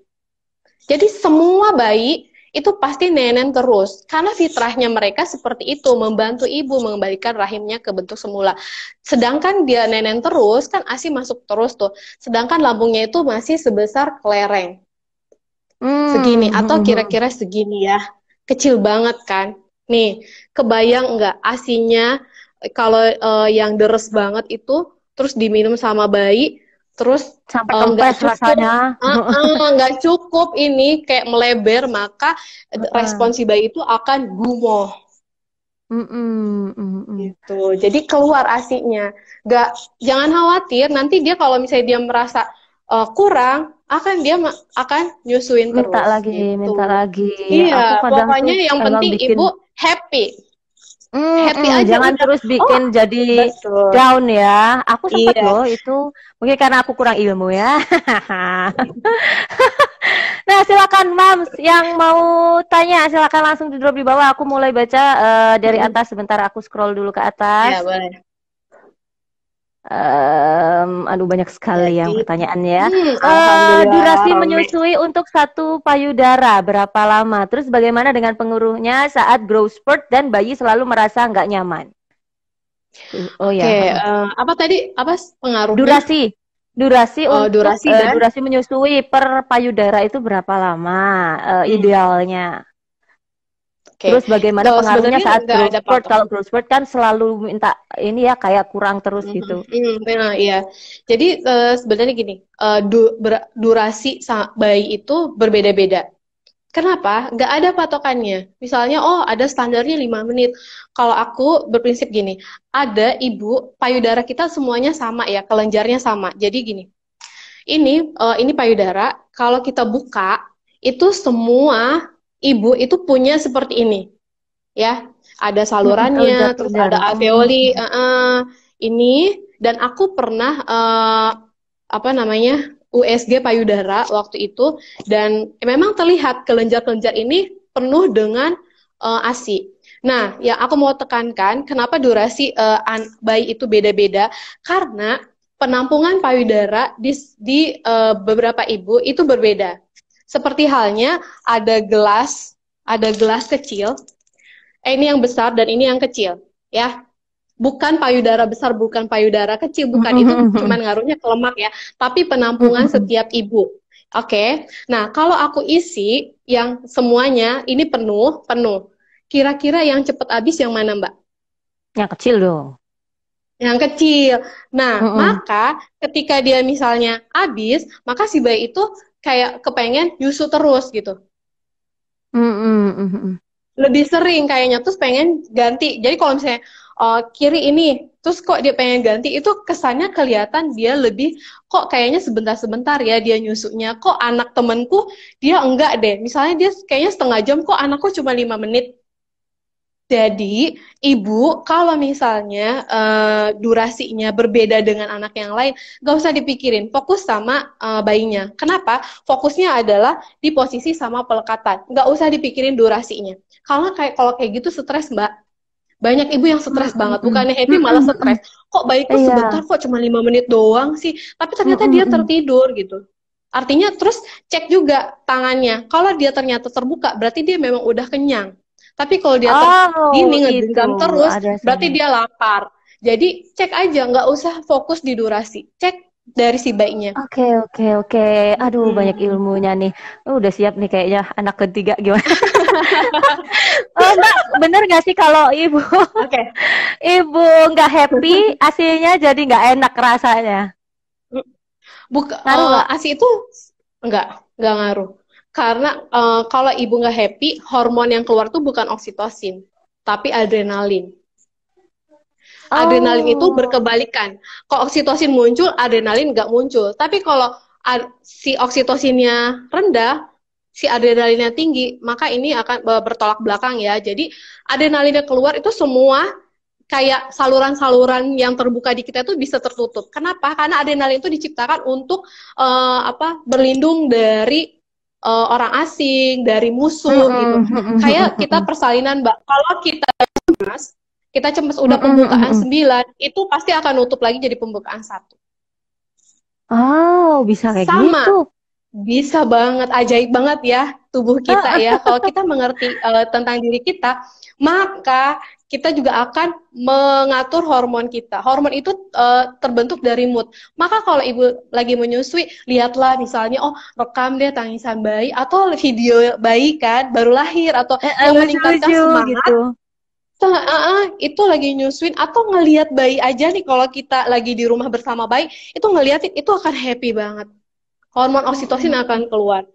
Jadi semua bayi itu pasti nenen terus karena fitrahnya mereka seperti itu, membantu ibu mengembalikan rahimnya ke bentuk semula. Sedangkan dia nenen terus kan ASI masuk terus tuh. Sedangkan lambungnya itu masih sebesar kelereng segini atau Hmm. kira-kira segini ya. Kecil banget kan? Nih, kebayang nggak ASINya kalau yang deres banget itu terus diminum sama bayi terus Sampai nggak kempes cukup rasanya. nggak cukup ini kayak melebar maka Heeh. respon si bayi itu akan gumoh Mm-mm, mm-mm. gitu. Jadi keluar ASINya. Nggak, jangan khawatir nanti dia kalau misalnya dia merasa kurang akan akan nyusuin Minta terus lagi, gitu. minta lagi. Aku Iya, kadang tuh pokoknya yang emang penting bikin, ibu happy. Happy aja jangan udah. terus Oh, bikin jadi betul. down ya. Aku sempet Iya. loh itu, mungkin karena aku kurang ilmu ya. Nah, silakan Mams yang mau tanya, silakan langsung di drop di bawah. Aku mulai baca dari Mm-mm. atas sebentar. Aku scroll dulu ke Ya, atas. boleh. Aduh banyak sekali yang Jadi, pertanyaannya. alhamdulillah Durasi rame. menyusui untuk satu payudara berapa lama? Terus bagaimana dengan penguruhnya saat growth spurt dan bayi selalu merasa nggak nyaman? Oh Oke, ya, apa tadi? Apa pengaruhnya? durasi, durasi untuk Durasi dan durasi menyusui per payudara itu berapa lama hmm, idealnya? oke. Terus bagaimana pengaruhnya Sebenarnya saat nggak growth ada spurt? patok. Kalau growth spurt kan selalu minta ini ya kayak kurang terus gitu. Nah, iya. Jadi sebenarnya gini, durasi bayi itu berbeda-beda. Kenapa? Nggak ada patokannya. Misalnya, oh ada standarnya 5 menit. Kalau aku berprinsip gini, ada ibu, payudara kita semuanya sama ya, kelenjarnya sama. Jadi gini, ini payudara, kalau kita buka, itu semua ibu itu punya seperti ini, ya. Ada salurannya, terus Kelenjar-kelenjar. ada alveoli, ini. Dan aku pernah apa namanya USG payudara waktu itu dan memang terlihat kelenjar-kelenjar ini penuh dengan ASI. Nah, yang aku mau tekankan, kenapa durasi bayi itu beda-beda? Karena penampungan payudara di beberapa ibu itu berbeda. Seperti halnya ada gelas kecil, ini yang besar dan ini yang kecil, ya. Bukan payudara besar, bukan payudara kecil, bukan. Itu cuma ngaruhnya ke lemak ya. Tapi penampungan setiap ibu. Oke. Nah, kalau aku isi yang semuanya ini penuh, penuh. Kira-kira yang cepat habis yang mana, Mbak? Yang kecil dong. yang kecil. Nah, Mm-mm. maka ketika dia misalnya habis, maka si bayi itu kayak kepengen nyusu terus gitu. Mm-mm. Mm-mm. Lebih sering kayaknya, terus pengen ganti. Jadi kalau misalnya kiri ini, terus kok dia pengen ganti, itu kesannya kelihatan dia lebih, kok kayaknya sebentar-sebentar ya dia nyusunya. Kok anak temenku dia enggak deh. Misalnya dia kayaknya setengah jam, kok anakku cuma 5 menit. Jadi, ibu kalau misalnya durasinya berbeda dengan anak yang lain, gak usah dipikirin, fokus sama bayinya. Kenapa? Fokusnya adalah di posisi sama pelekatan. Gak usah dipikirin durasinya. Karena kalau kayak gitu stres, Mbak. Banyak ibu yang stres banget, Mm-mm. bukannya happy malah Mm-mm. stres. Kok bayiku sebentar, Iya. kok cuma 5 menit doang sih? Tapi ternyata dia Mm-mm. tertidur gitu. Artinya terus cek juga tangannya. Kalau dia ternyata terbuka, berarti dia memang udah kenyang. Tapi kalau dia Oh, gini itu ngegenggam terus, ada berarti sana. dia lapar. Jadi cek aja, nggak usah fokus di durasi. Cek dari si bayinya. Oke, oke, oke. Aduh, banyak Hmm. ilmunya nih. Udah siap nih kayaknya anak ketiga gimana? Oh, Mbak, bener nggak sih kalau ibu Oke. ibu nggak happy, aslinya jadi nggak enak rasanya. Ngaruh nggak? ASI itu enggak, enggak ngaruh. Karena kalau ibu nggak happy, hormon yang keluar tuh bukan oksitosin, tapi adrenalin. Adrenalin itu Oh, berkebalikan. Kalau oksitosin muncul, adrenalin nggak muncul. Tapi kalau si oksitosinnya rendah, si adrenalinnya tinggi, maka ini akan bertolak belakang ya. Jadi adrenalinnya keluar itu semua kayak saluran-saluran yang terbuka di kita itu bisa tertutup. Kenapa? Karena adrenalin itu diciptakan untuk berlindung dari orang asing, dari musuh gitu. Kayak kita persalinan, Mbak. Kalau kita cemas udah pembukaan 9, itu pasti akan nutup lagi jadi pembukaan 1. Oh, bisa kayak gitu. Sama, bisa banget, ajaib banget ya tubuh kita ya. Kalau kita mengerti tentang diri kita, maka kita juga akan mengatur hormon kita. Hormon itu terbentuk dari mood. Maka kalau ibu lagi menyusui, lihatlah misalnya, oh rekam deh tangisan bayi atau video bayi kan baru lahir atau yang meningkatkan Lucu-lucu gitu. semangat. Itu lagi nyusuin atau ngelihat bayi aja nih kalau kita lagi di rumah bersama bayi, itu ngeliatin itu akan happy banget. Hormon oksitosin akan keluar.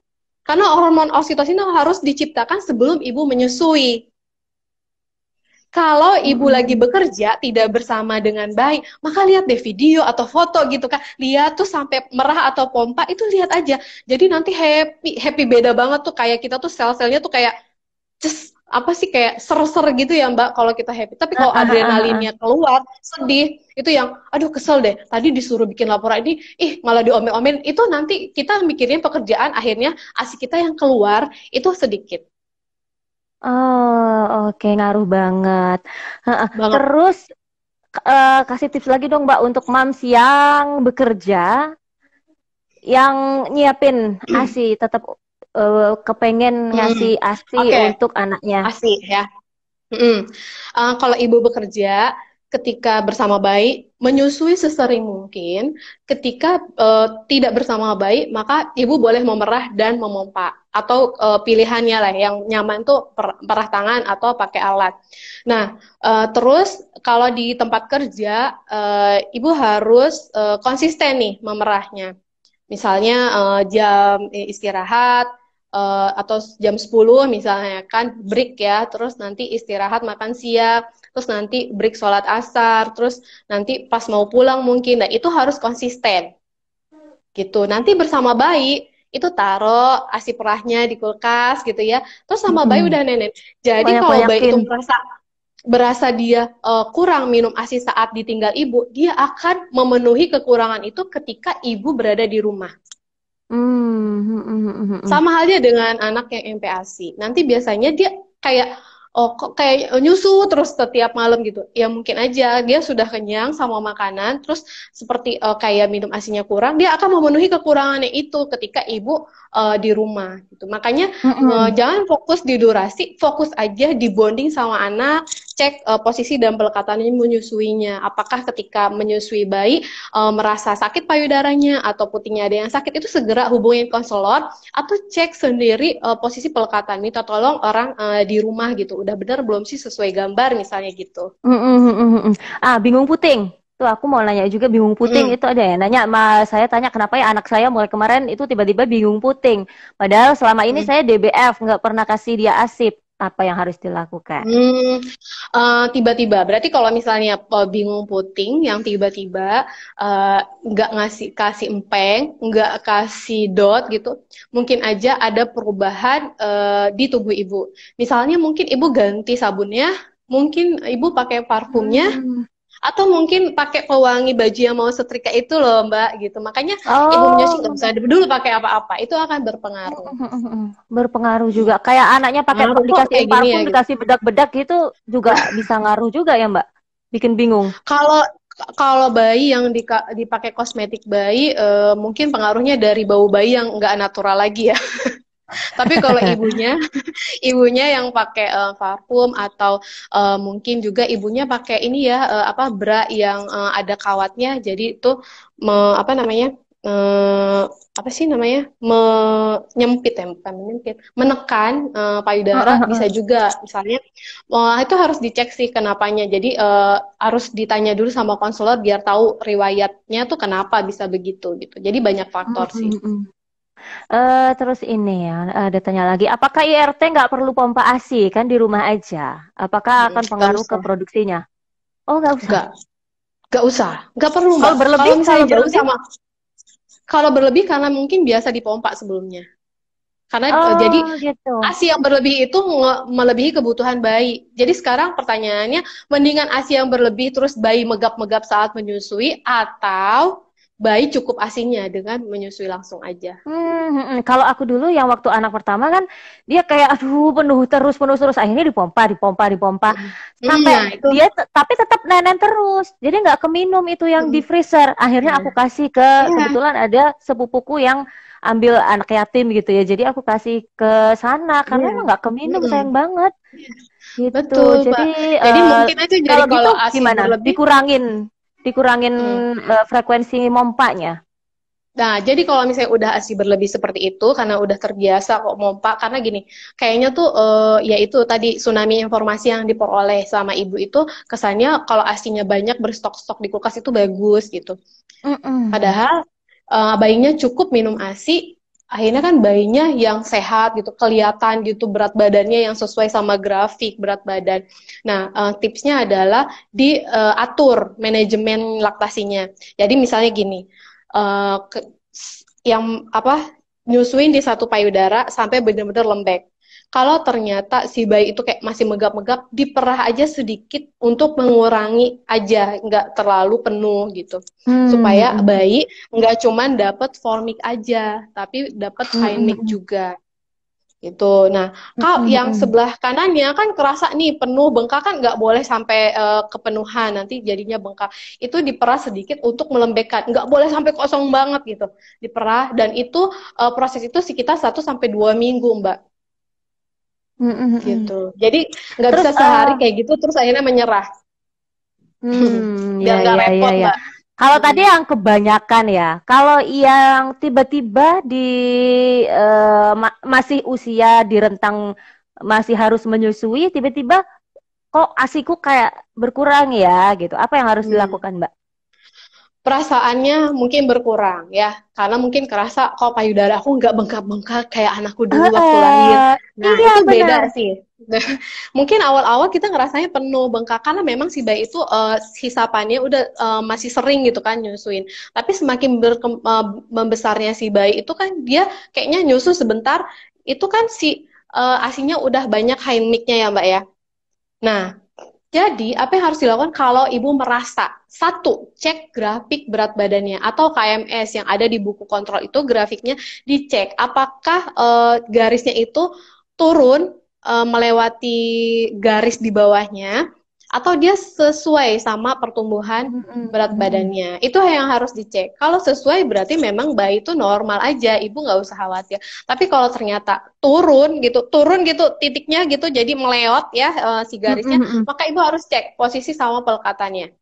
Karena hormon oksitosin harus diciptakan sebelum ibu menyusui. Kalau ibu lagi bekerja tidak bersama dengan bayi, maka lihat deh video atau foto gitu kan. Lihat tuh sampai merah atau pompa itu lihat aja. Jadi nanti happy happy beda banget tuh kayak kita tuh sel-selnya tuh kayak just apa sih kayak ser-ser gitu ya Mbak kalau kita happy. Tapi kalau adrenalinnya keluar, sedih, itu yang aduh kesel deh. Tadi disuruh bikin laporan ini, ih malah diomel-omelin. Itu nanti kita mikirin pekerjaan akhirnya asik kita yang keluar itu sedikit Oh, oke, ngaruh banget. Heeh. banget. Terus kasih tips lagi dong, Mbak, untuk moms yang bekerja, yang nyiapin ASI, tetap kepengen Hmm, ngasih ASI oke, untuk anaknya. asik ya. Kalau ibu bekerja, ketika bersama bayi, menyusui sesering mungkin. Ketika tidak bersama bayi, maka ibu boleh memerah dan memompa. Atau pilihannya lah, yang nyaman tuh perah tangan atau pakai alat. Nah, terus kalau di tempat kerja, ibu harus konsisten nih memerahnya. Misalnya jam istirahat atau jam 10 misalnya kan break ya, terus nanti istirahat makan siang, terus nanti break sholat asar, terus nanti pas mau pulang mungkin. Nah, itu harus konsisten gitu. Nanti bersama bayi itu taruh asi perahnya di kulkas gitu ya. Terus sama bayi Mm-mm. udah nenek. Jadi kalau bayi Banyak-banyakin. itu merasa berasa dia kurang minum ASI saat ditinggal ibu, dia akan memenuhi kekurangan itu ketika ibu berada di rumah. Sama halnya dengan anak yang MPASI. Nanti biasanya dia kayak oh kok kayak nyusu terus setiap malam gitu. Ya mungkin aja dia sudah kenyang sama makanan terus seperti kayak minum asinya kurang, dia akan memenuhi kekurangannya itu ketika ibu di rumah gitu. Makanya Mm-mm. jangan fokus di durasi, fokus aja di bonding sama anak, cek posisi dan pelekatannya menyusuinya. Apakah ketika menyusui bayi merasa sakit payudaranya atau putingnya ada yang sakit, itu segera hubungin konselor atau cek sendiri posisi pelekatan. Minta tolong orang di rumah gitu. Udah bener belum sih sesuai gambar misalnya gitu. Mm-mm. Mm-mm. Ah, bingung puting. Tuh aku mau nanya juga bingung puting Mm-mm. itu ada ya. Nanya sama saya tanya kenapa ya anak saya mulai kemarin itu tiba-tiba bingung puting. Padahal selama ini Mm. saya DBF nggak pernah kasih dia ASIP. Apa yang harus dilakukan? Hmm, tiba-tiba. Berarti kalau misalnya bingung puting, yang tiba-tiba nggak ngasih kasih empeng, nggak kasih dot gitu, mungkin aja ada perubahan di tubuh ibu. Misalnya mungkin ibu ganti sabunnya, mungkin ibu pakai parfumnya, Hmm. atau mungkin pakai pewangi baju yang mau setrika itu loh Mbak gitu. Makanya ibu menyusui nggak Oh, usah dulu pakai apa-apa. Itu akan berpengaruh. berpengaruh juga. Kayak anaknya pakai Pengaruh kok kayak dikasihin gini ya parfum, gitu. dikasih bedak-bedak gitu juga bisa ngaruh juga ya, Mbak. Bikin bingung. Kalau kalau bayi yang dipakai kosmetik bayi, mungkin pengaruhnya dari bau bayi yang nggak natural lagi ya. Tapi kalau ibunya, ibunya yang pakai parfum atau mungkin juga ibunya pakai ini ya apa bra yang ada kawatnya, jadi itu apa namanya? eh, apa sih namanya? Menyempit ya, bukan menyempit, menekan payudara bisa juga. Misalnya, wah itu harus dicek sih kenapanya. Jadi harus ditanya dulu sama konselor biar tahu riwayatnya tuh kenapa bisa begitu gitu. Jadi banyak faktor sih. Terus ini ya, ada tanya lagi, apakah IRT nggak perlu pompa ASI kan di rumah aja? Apakah akan Nggak pengaruh ke usah. produksinya? Oh, nggak usah. Nggak. Nggak usah, nggak perlu Kalau Mbak. Kalau berlebih, misalnya kalau jauh berlebih? sama, kalau berlebih karena mungkin biasa dipompa sebelumnya. Karena jadi Oh, gitu. ASI yang berlebih itu melebihi kebutuhan bayi. Jadi sekarang pertanyaannya, mendingan ASI yang berlebih terus bayi megap-megap saat menyusui atau bayi cukup ASINya dengan menyusui langsung aja. Kalau aku dulu yang waktu anak pertama kan dia kayak aduh penuh terus akhirnya dipompa dipompa dipompa sampai Nah itu. dia tapi tetap nenen terus jadi nggak keminum itu yang di freezer akhirnya Nah, aku kasih ke iya, kebetulan ada sepupuku yang ambil anak yatim gitu ya jadi aku kasih ke sana karena iya. emang nggak keminum sayang Mm-mm. banget gitu Betul, jadi Mbak. Jadi mungkin aja jadi kalau gitu kalau ASI gimana berlebih, dikurangin mm, frekuensi mompanya. nah, jadi kalau misalnya udah ASI berlebih seperti itu, karena udah terbiasa kok mompa, karena gini, kayaknya tuh ya itu tadi tsunami informasi yang diperoleh sama ibu itu, kesannya kalau ASINya banyak berstok-stok di kulkas itu bagus gitu. Mm-mm. Padahal bayinya cukup minum ASI, akhirnya kan bayinya yang sehat gitu, kelihatan gitu berat badannya yang sesuai sama grafik berat badan. Nah, tipsnya adalah diatur manajemen laktasinya. Jadi misalnya gini, yang apa nyusuin di satu payudara sampai benar-benar lembek. Kalau ternyata si bayi itu kayak masih megap-megap, diperah aja sedikit untuk mengurangi aja, nggak terlalu penuh gitu. Hmm, Supaya mm, bayi nggak cuman dapat formik aja, tapi dapat mm, high mm, milk mm, juga gitu. Nah, mm, kalau mm, yang mm. sebelah kanannya kan kerasa nih penuh bengkak kan nggak boleh sampai kepenuhan nanti jadinya bengkak. Itu diperah sedikit untuk melembekkan, nggak boleh sampai kosong banget gitu. Diperah dan itu proses itu sekitar 1 sampai 2 minggu, Mbak. Mm, mm, mm. Gitu. Jadi nggak Terus bisa sehari kayak gitu terus akhirnya menyerah. ya Biar nggak ya ya repot, ya. Mbak. Kalau tadi Mm-mm. yang kebanyakan ya, kalau yang tiba-tiba di masih usia di rentang masih harus menyusui, tiba-tiba kok asiku kayak berkurang ya gitu. Apa yang harus Hmm. dilakukan, Mbak? Perasaannya mungkin berkurang ya karena mungkin kerasa kok payudara aku nggak bengkak-bengkak kayak anakku dulu waktu lahir. Nah Iya itu benar. beda sih. Mungkin awal-awal kita ngerasanya penuh bengkak karena memang si bayi itu hisapannya udah masih sering gitu kan nyusuin. Tapi semakin membesarnya si bayi itu kan dia kayaknya nyusu sebentar itu kan si asinya udah banyak high milk-nya ya Mbak ya. Nah, jadi, apa yang harus dilakukan kalau ibu merasa satu, cek grafik berat badannya atau KMS yang ada di buku kontrol itu grafiknya dicek apakah garisnya itu turun melewati garis di bawahnya atau dia sesuai sama pertumbuhan Mm, berat mm, mm. badannya. Itu yang harus dicek. Kalau sesuai berarti memang bayi itu normal aja, ibu nggak usah khawatir. Tapi kalau ternyata turun gitu titiknya gitu jadi melewat ya si Mm, garisnya mm, mm. maka ibu harus cek posisi sama pelekatannya.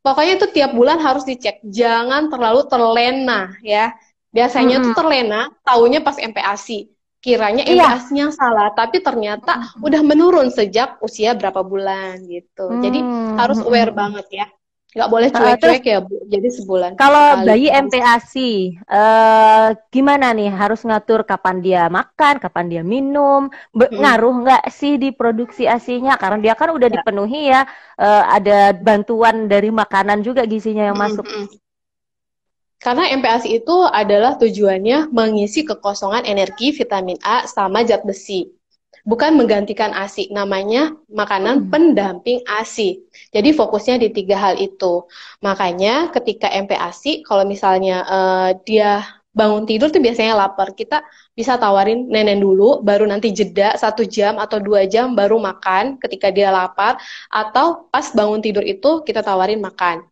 Pokoknya itu tiap bulan harus dicek. Jangan terlalu terlena ya. Mm, Biasanya tuh mm. terlena, taunya pas MPASI. kiranya Iya. MPASI-nya salah, tapi ternyata udah menurun sejak usia berapa bulan gitu. Jadi harus aware banget ya. Nggak boleh Terus cuek-cuek ya, Bu. Jadi sebulan kalau sekali bayi harus. MPASI, gimana nih? Harus ngatur kapan dia makan, kapan dia minum, Mm, ngaruh nggak sih di produksi ASI-nya? Karena dia kan udah ya. dipenuhi ya, ada bantuan dari makanan juga gizinya yang Mm, masuk. mm. Karena MPASI itu adalah tujuannya mengisi kekosongan energi vitamin A sama zat besi. Bukan menggantikan ASI, namanya makanan Hmm. pendamping ASI. Jadi fokusnya di tiga hal itu. Makanya ketika MPASI, kalau misalnya dia bangun tidur tuh biasanya lapar, kita bisa tawarin nenek dulu, baru nanti jeda 1 jam atau 2 jam baru makan ketika dia lapar, atau pas bangun tidur itu kita tawarin makan.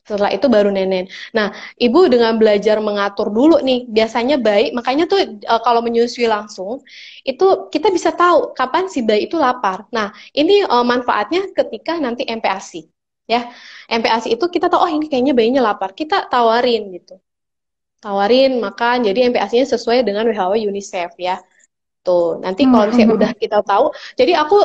Setelah itu baru nenen. Nah, ibu dengan belajar mengatur dulu nih, biasanya bayi, makanya tuh kalau menyusui langsung, itu kita bisa tahu kapan si bayi itu lapar. Nah, ini manfaatnya ketika nanti MPASI. Ya, MPASI itu kita tahu, oh ini kayaknya bayinya lapar. Kita tawarin gitu. Tawarin makan, jadi MPASI-nya sesuai dengan WHO UNICEF ya. Tuh, nanti Hmm, kalau hmm, misalnya hmm. udah kita tahu, jadi aku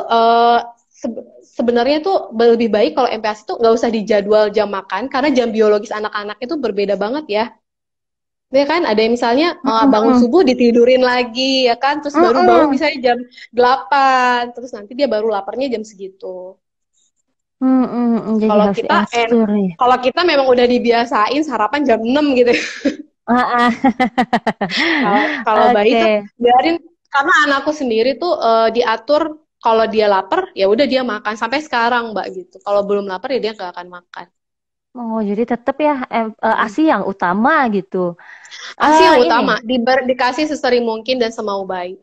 sebenarnya tuh lebih baik kalau MPASI tuh nggak usah dijadwal jam makan, karena jam biologis anak-anak itu berbeda banget ya. Ya kan, ada yang misalnya Hmm, bangun hmm. subuh ditidurin lagi, ya kan, terus Hmm, baru bangun hmm. misalnya jam 8, terus nanti dia baru laparnya jam segitu. Hmm, hmm, hmm. Jadi Kalau harus kita, diatur ya. kalau kita memang udah dibiasain sarapan jam 6 gitu. Ah, Kalau kalau ah. bayi tuh Oke. biarin, karena anakku sendiri tuh diatur kalau dia lapar ya udah dia makan sampai sekarang Mbak gitu. Kalau belum lapar ya dia nggak akan makan. Oh, jadi tetap ya Mm. ASI yang utama gitu. ASI yang Ini utama, dikasih sesering mungkin dan semau bayi.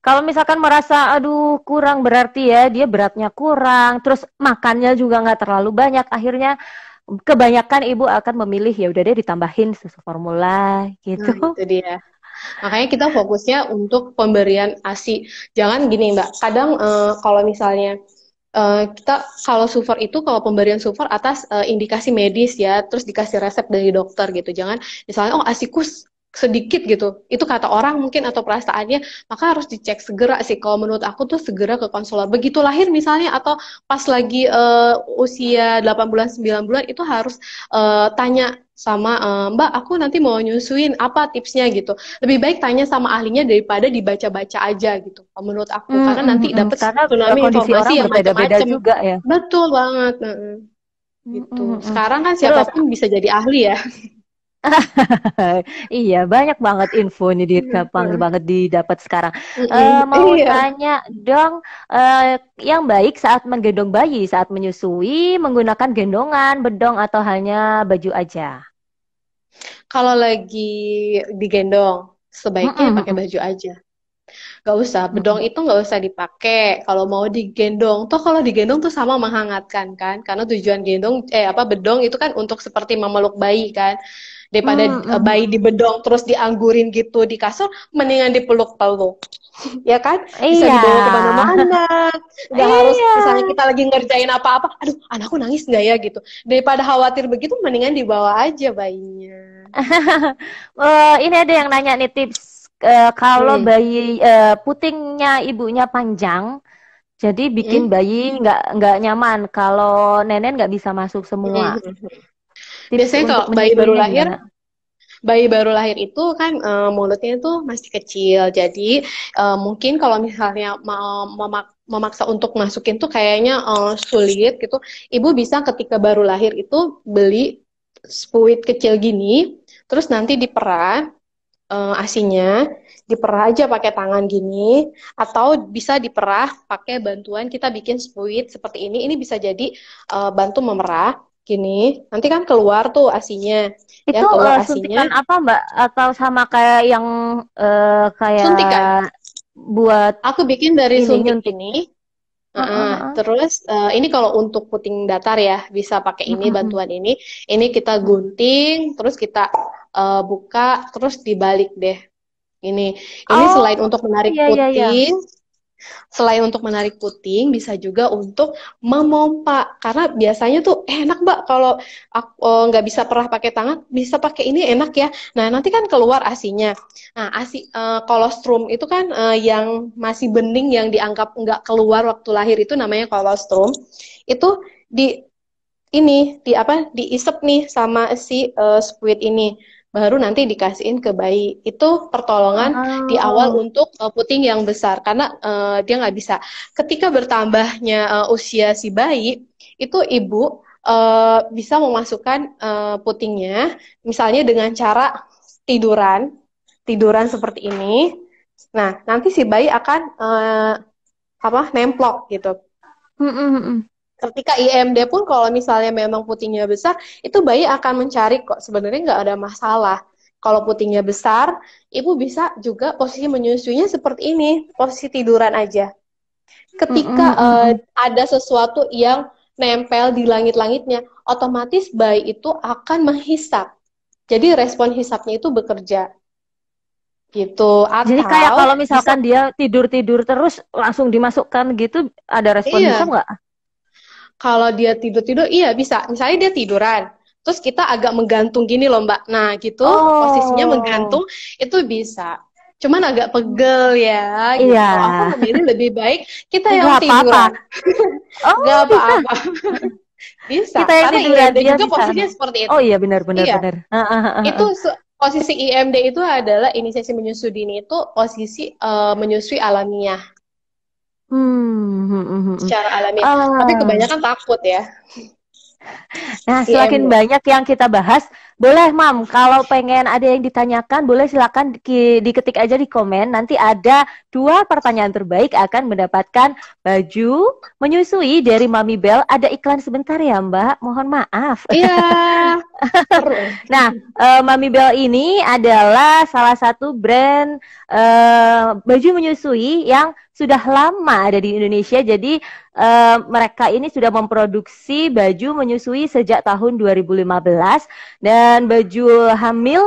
kalau misalkan merasa aduh kurang berarti ya dia beratnya kurang, terus makannya juga nggak terlalu banyak, akhirnya kebanyakan ibu akan memilih ya udah deh ditambahin susu formula gitu. Nah, itu dia. Makanya kita fokusnya untuk pemberian ASI. Jangan gini, Mbak. Kadang kalau misalnya kita kalau sulfur itu kalau pemberian sulfur atas indikasi medis ya, terus dikasih resep dari dokter gitu. Jangan misalnya oh ASIKU sedikit gitu. Itu kata orang mungkin atau perasaannya, maka harus dicek segera sih. Kalau menurut aku tuh segera ke konselor. Begitu lahir misalnya atau pas lagi usia 8 bulan 9 bulan itu harus tanya sama Mbak, aku nanti mau nyusuin apa tipsnya gitu. Lebih baik tanya sama ahlinya daripada dibaca-baca aja gitu. Menurut aku, karena nanti dapat Karena tsunami kondisi orang informasi yang berbeda-beda macam-macam. juga ya. Betul banget. Gitu. Mm-mm. Sekarang kan Terus siapapun bisa jadi ahli ya. iya, banyak banget info nih gampang Heeh. banget didapat sekarang. Mau Iya. tanya dong, yang baik saat menggendong bayi, saat menyusui, menggunakan gendongan, bedong, atau hanya baju aja? Kalau lagi digendong, sebaiknya Mm-mm, pakai mm-mm, baju aja. Gak usah, bedong mm-mm. itu gak usah dipakai. Kalau mau digendong, toh kalau digendong tuh sama menghangatkan kan? Karena tujuan gendong, bedong itu kan untuk seperti memeluk bayi kan? Daripada bayi Mm-mm. dibedong terus dianggurin gitu di kasur, mendingan dipeluk-peluk. Ya kan? Bisa Iya, dibawa kemana-mana. Nggak harus iya. misalnya kita lagi ngerjain apa-apa, aduh anakku nangis nggak ya gitu. Daripada khawatir begitu, mendingan dibawa aja bayinya. Ini ada yang nanya nih tips kalau Hmm. bayi putingnya ibunya panjang, jadi bikin Hmm. bayi nggak nyaman kalau nenek nggak bisa masuk semua. Hmm. Tips Biasanya kalau untuk menyusuinya gimana? bayi baru lahir itu kan mulutnya itu masih kecil. Jadi mungkin kalau misalnya mau memaksa untuk masukin tuh kayaknya sulit gitu. Ibu bisa ketika baru lahir itu beli spuit kecil gini, terus nanti diperah asinya, diperah aja pakai tangan gini, atau bisa diperah pakai bantuan kita bikin spuit seperti ini. Ini bisa jadi bantu memerah gini. Nanti kan keluar tuh asinya, ya Itu keluar asinya. suntikan apa Mbak? Atau sama kayak yang kayak Suntikan. buat Aku bikin dari ini suntik nyuntik? ini. Heeh, heeh. Terus ini kalau untuk puting datar ya bisa pakai ini Heeh, heeh. bantuan ini. Ini kita gunting, terus kita buka, terus dibalik deh. Ini selain Oh, untuk menarik iya iya iya. puting, Selain untuk menarik puting, bisa juga untuk memompa. Karena biasanya tuh enak Mbak kalau aku nggak bisa pernah pakai tangan, bisa pakai ini enak ya. Nah nanti kan keluar asinya. Nah kolostrum itu kan yang masih bening yang dianggap nggak keluar waktu lahir itu namanya kolostrum. Itu di di apa diisep nih sama si squid ini baru nanti dikasihin ke bayi itu pertolongan di awal Oh. untuk puting yang besar karena dia nggak bisa ketika bertambahnya usia si bayi itu ibu bisa memasukkan putingnya misalnya dengan cara tiduran tiduran seperti ini nah nanti si bayi akan apa nemplok gitu. Mm, mm, mm. Ketika IMD pun kalau misalnya memang putingnya besar, itu bayi akan mencari kok. Sebenarnya nggak ada masalah. Kalau putingnya besar, ibu bisa juga posisi menyusuinya seperti ini, posisi tiduran aja. Mm, Ketika mm, mm, mm. ada sesuatu yang nempel di langit-langitnya, otomatis bayi itu akan menghisap. Jadi respon hisapnya itu bekerja gitu. Jadi kayak Atau kalau bisa, misalkan dia tidur-tidur terus langsung dimasukkan gitu, ada respon hisap iya, nggak? kalau dia tidur-tidur, iya bisa. Misalnya dia tiduran, terus kita agak menggantung gini loh Mbak. Nah gitu, posisinya Oh, menggantung itu bisa. Cuman agak pegel ya iya, gitu. Aku memilih lebih baik kita yang nggak apa-apa. tiduran. Oh, Gak bisa. apa-apa. Bisa. Kita yang Karena tiduran, IMD dia juga bisa. posisinya seperti Oh itu. iya, benar-benar Iya. benar. Benar, benar. Itu posisi IMD itu adalah inisiasi menyusui dini itu posisi menyusui alamiah. Hmm, hmm, hmm, hmm. Secara alamiah. Tapi Ah. kebanyakan takut ya Nah, semakin IMD. banyak yang kita bahas, boleh, Mam, kalau pengen ada yang ditanyakan, boleh silakan diketik aja di komen. Nanti ada 2 pertanyaan terbaik akan mendapatkan baju menyusui dari Mami Bell. Ada iklan sebentar ya, Mbak. Mohon maaf. Iya, seru. Nah, Mami Bell ini adalah salah satu brand baju menyusui yang sudah lama ada di Indonesia. Jadi mereka ini sudah memproduksi baju menyusui sejak tahun 2015 dan baju hamil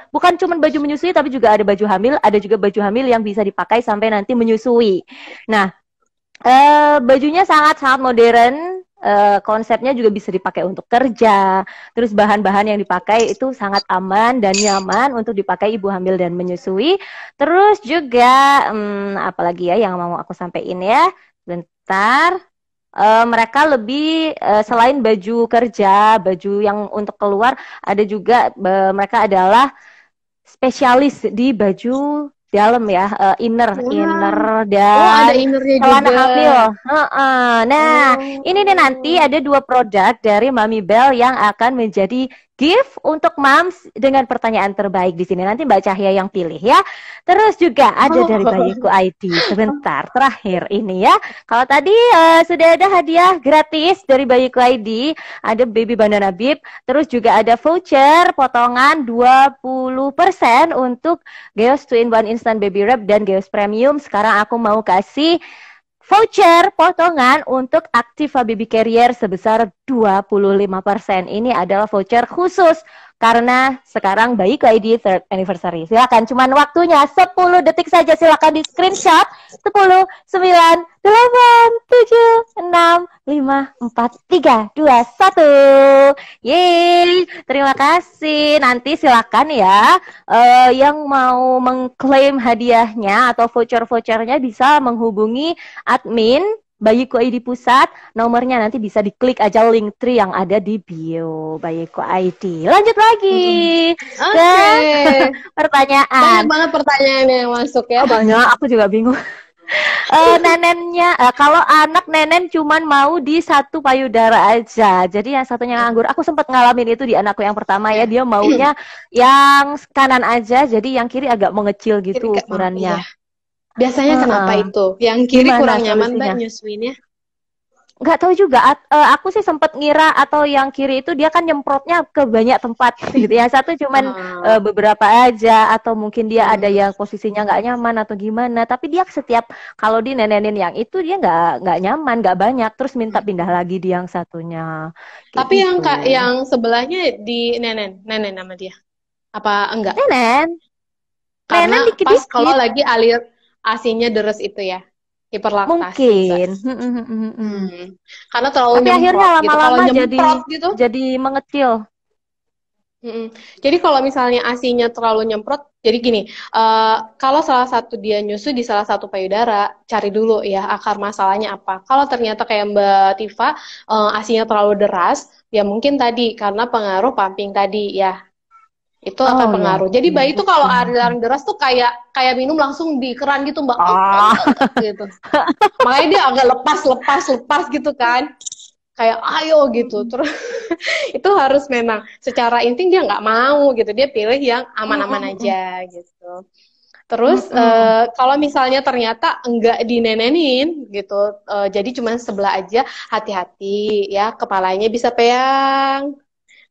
bukan cuma baju menyusui tapi juga ada baju hamil, ada juga baju hamil yang bisa dipakai sampai nanti menyusui. Nah, bajunya sangat-sangat modern. Konsepnya juga bisa dipakai untuk kerja. Terus bahan-bahan yang dipakai itu sangat aman dan nyaman untuk dipakai ibu hamil dan menyusui. Terus juga, apalagi ya yang mau aku sampaikan ya. Bentar. Mereka lebih selain baju kerja, baju yang untuk keluar, ada juga mereka adalah spesialis di baju dalam ya, Wah. inner Oh, ada dan innernya celana juga. hamil. Nah, ini nih nanti Oh. ada 2 produk dari Mami Bell yang akan menjadi gift untuk moms dengan pertanyaan terbaik di sini. Nanti Mbak Cahya yang pilih ya. Terus juga ada dari Bayiku Oh. ID. Sebentar, terakhir ini ya. Kalau tadi sudah ada hadiah gratis dari Bayiku ID, ada Baby Banana Bib, terus juga ada voucher potongan 20% untuk Geos 2-in-1 Instant Baby Wrap dan Geos Premium. Sekarang aku mau kasih voucher potongan untuk Activa Baby Carrier sebesar 25%. Ini adalah voucher khusus karena sekarang Bayiku ID third anniversary. Silakan, cuman waktunya 10 detik saja. Silakan di screenshot. 10, 9, 8, 7, 6, 5, 4, 3, 2, 1. Yeay, terima kasih. Nanti silakan ya, yang mau mengklaim hadiahnya atau voucher-vouchernya bisa menghubungi admin Bayiku ID Pusat. Nomornya nanti bisa diklik aja link tree yang ada di bio Bayiku ID. Lanjut lagi ke Oke. Banyak pertanyaan. banget pertanyaan yang masuk ya. Oh, banyak, aku juga bingung. Nenennya, kalau anak nenen cuman mau di satu payudara aja. Jadi yang satunya nganggur. Aku sempat ngalamin itu di anakku yang pertama ya. Ya. Dia maunya yang kanan aja. Jadi yang kiri agak mengecil Kiri gitu iya. ukurannya. Biasanya kenapa Heeh. itu? Yang kiri Gimana kurang nyaman Mbak solusinya? nyusuinnya? Nggak tahu juga. Aku sih sempat ngira atau yang kiri itu dia kan nyemprotnya ke banyak tempat gitu. Yang satu cuman Ah, beberapa aja atau mungkin dia ada mm. yang posisinya nggak nyaman atau gimana. Tapi dia setiap kalau dinenenin yang itu dia nggak nyaman, nggak banyak. Terus minta pindah lagi di yang satunya. Kayak Tapi yang gitu. yang sebelahnya di nenen, nenen nama dia. Apa enggak? Nenen, Karena nenen pas kalau dikit-dikit. lagi alir asinya deres itu ya. hiperlaktasi, Mbak. Mungkin. Karena terlalu Tapi akhirnya nyemprot gitu. Kalau lama-lama nyemprot gitu, jadi mengecil. jadi kalau misalnya ASI-nya terlalu nyemprot, jadi gini, kalau salah satu dia nyusu di salah satu payudara, cari dulu ya akar masalahnya apa. Kalau ternyata kayak Mbak Tifa, ASI-nya terlalu deras, ya mungkin tadi karena pengaruh pumping tadi ya, itu akan Oh ya, pengaruh. Jadi iya bayi itu kalau betul. aliran deras tuh kayak kayak minum langsung di keran gitu Mbak, Ah, gitu. Makanya dia agak lepas lepas lepas gitu kan, kayak ayo gitu. Terus itu harus memang secara insting dia nggak mau gitu, dia pilih yang aman-aman aja gitu. Terus kalau misalnya ternyata enggak dinenenin gitu, jadi cuma sebelah aja, hati-hati ya, kepalanya bisa peyang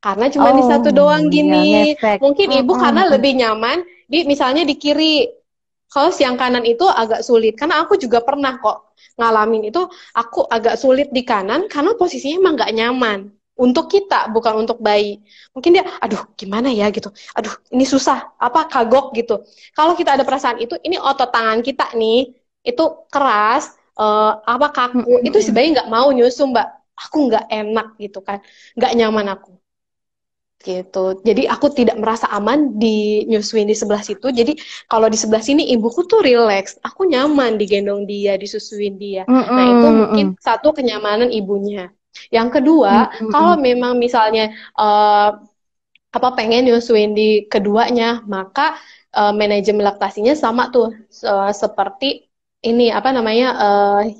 karena cuma di Oh satu doang ya, gini. ngefek. Mungkin ibu karena lebih nyaman di misalnya di kiri. Kalau yang kanan itu agak sulit, karena aku juga pernah kok ngalamin itu, aku agak sulit di kanan karena posisinya emang nggak nyaman. Untuk kita, bukan untuk bayi. Mungkin dia, aduh gimana ya gitu. Aduh ini susah, apa kagok gitu. Kalau kita ada perasaan itu, ini otot tangan kita nih, itu keras, apa kaku, itu si bayi nggak mau nyusu Mbak. Aku nggak enak gitu kan, nggak nyaman aku gitu. Jadi aku tidak merasa aman di nyusuin di sebelah situ. Jadi kalau di sebelah sini ibuku tuh relax, aku nyaman digendong dia, disusuin dia. Nah itu mungkin satu kenyamanan ibunya. Yang kedua, kalau memang misalnya apa pengen nyusuin di keduanya, maka manajemen laktasinya sama tuh seperti ini apa namanya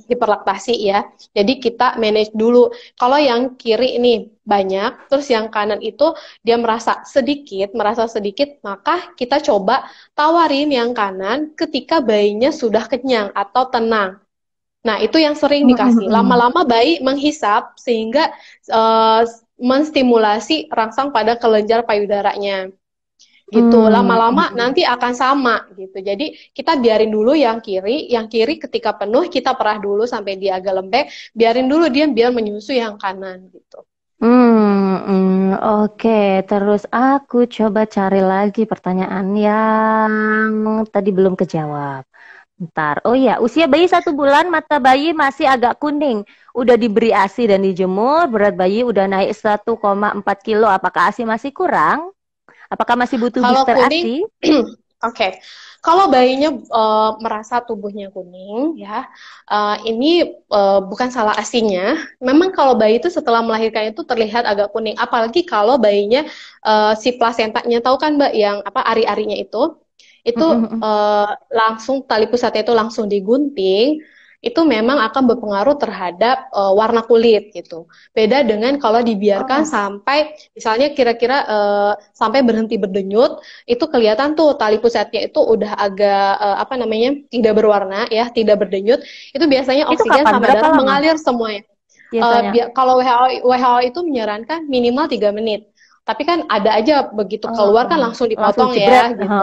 hiperlaktasi ya. Jadi kita manage dulu. Kalau yang kiri ini banyak, terus yang kanan itu dia merasa sedikit, maka kita coba tawarin yang kanan ketika bayinya sudah kenyang atau tenang. Nah, itu yang sering dikasih. Lama-lama bayi menghisap sehingga menstimulasi rangsang pada kelenjar payudaranya gitu. Lama-lama nanti akan sama gitu. Jadi kita biarin dulu yang kiri ketika penuh kita perah dulu sampai dia agak lembek, biarin dulu dia biar menyusui yang kanan gitu. Oke. Terus aku coba cari lagi pertanyaan yang tadi belum kejawab. Ntar, oh ya, usia bayi 1 bulan, mata bayi masih agak kuning. Udah diberi ASI dan dijemur, berat bayi udah naik 1,4 kilo. Apakah ASI masih kurang? Apakah masih butuh Kalau booster kuning, ASI? Oke. Kalau bayinya merasa tubuhnya kuning, ya, ini bukan salah ASINya. Memang kalau bayi itu setelah melahirkan itu terlihat agak kuning, apalagi kalau bayinya si plasentanya, tahu kan Mbak yang apa ari-arinya itu langsung tali pusatnya itu langsung digunting, itu memang akan berpengaruh terhadap warna kulit gitu. Beda dengan kalau dibiarkan sampai misalnya kira-kira sampai berhenti berdenyut, itu kelihatan tuh tali pusatnya itu udah agak apa namanya tidak berwarna ya, tidak berdenyut. Itu biasanya Itu oksigen kapan? sama Berapa darah lama mengalir semuanya. biasanya? Kalau WHO itu menyarankan minimal 3 menit. Tapi kan ada aja begitu keluar kan langsung Langsung dipotong jebret. ya gitu.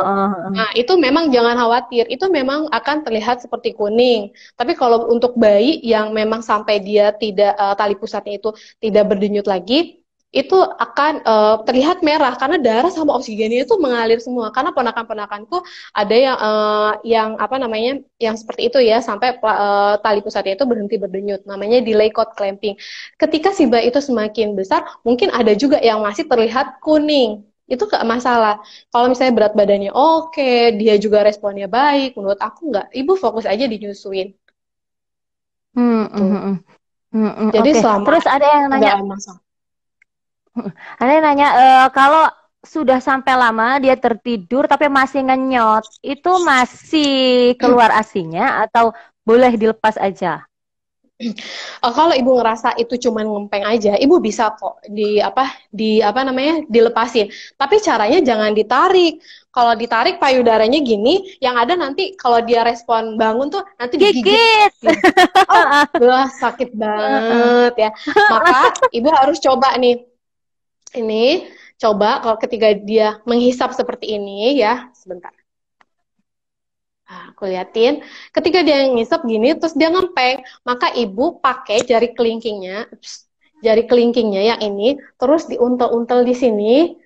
Nah, itu memang jangan khawatir. Itu memang akan terlihat seperti kuning. Tapi kalau untuk bayi yang memang sampai dia tidak tali pusatnya itu tidak berdenyut lagi, itu akan terlihat merah karena darah sama oksigennya itu mengalir semua. Karena ponakan-ponakanku ada yang apa namanya, yang seperti itu ya, sampai tali pusatnya itu berhenti berdenyut. Namanya delay cord clamping. Ketika si bayi itu semakin besar, mungkin ada juga yang masih terlihat kuning. Itu gak masalah. Kalau misalnya berat badannya oke, dia juga responnya baik, menurut aku nggak. Ibu fokus aja dinyusuin. Tuh. Jadi Oke. selama Terus ada yang nggak nanya, masalah. kalau sudah sampai lama dia tertidur tapi masih ngenyot, itu masih keluar ASINya atau boleh dilepas aja? Kalau ibu ngerasa itu cuman ngempeng aja, ibu bisa kok di apa namanya dilepasin. Tapi caranya jangan ditarik. Kalau ditarik payudaranya gini, yang ada nanti kalau dia respon bangun tuh nanti digigit. Gigit. Oh, belah sakit banget ya. Maka ibu harus coba nih. Ini coba kalau ketika dia menghisap seperti ini ya, sebentar. Nah, aku liatin, ketika dia ngisep gini, terus dia ngempeng, maka ibu pakai jari kelingkingnya yang ini, terus diuntel-untel di sini,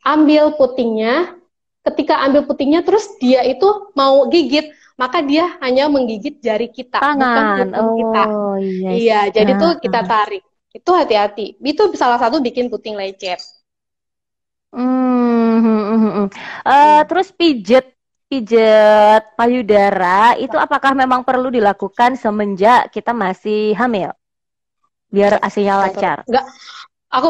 ambil putingnya, ketika ambil putingnya, terus dia itu mau gigit, maka dia hanya menggigit jari kita, bukan Tangan. puting kita. Oh, yes. Iya, jadi tuh kita tarik. Itu hati-hati. Itu salah satu bikin puting lecet. Hmm, hmm, hmm, hmm. Hmm. Terus pijet pijet payudara itu apakah memang perlu dilakukan semenjak kita masih hamil biar asinya Nggak perlu. lancar? Nggak, aku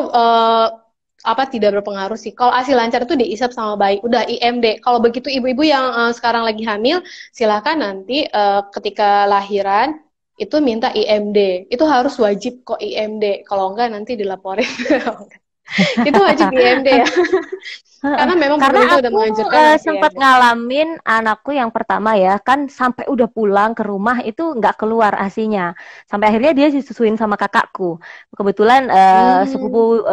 apa tidak berpengaruh sih. Kalau ASI lancar itu diisap sama bayi, udah IMD. Kalau begitu ibu-ibu yang sekarang lagi hamil, silakan nanti ketika lahiran itu minta IMD. Itu harus wajib kok IMD. Kalau enggak nanti dilaporin. Itu wajib IMD ya. Heeh. Karena memang Karena pemerintah udah aku menganjurkan harus sempat IMD. ngalamin anakku yang pertama ya, kan sampai udah pulang ke rumah itu nggak keluar asinya. Sampai akhirnya dia disusuin sama kakakku. Kebetulan Hmm. sepupu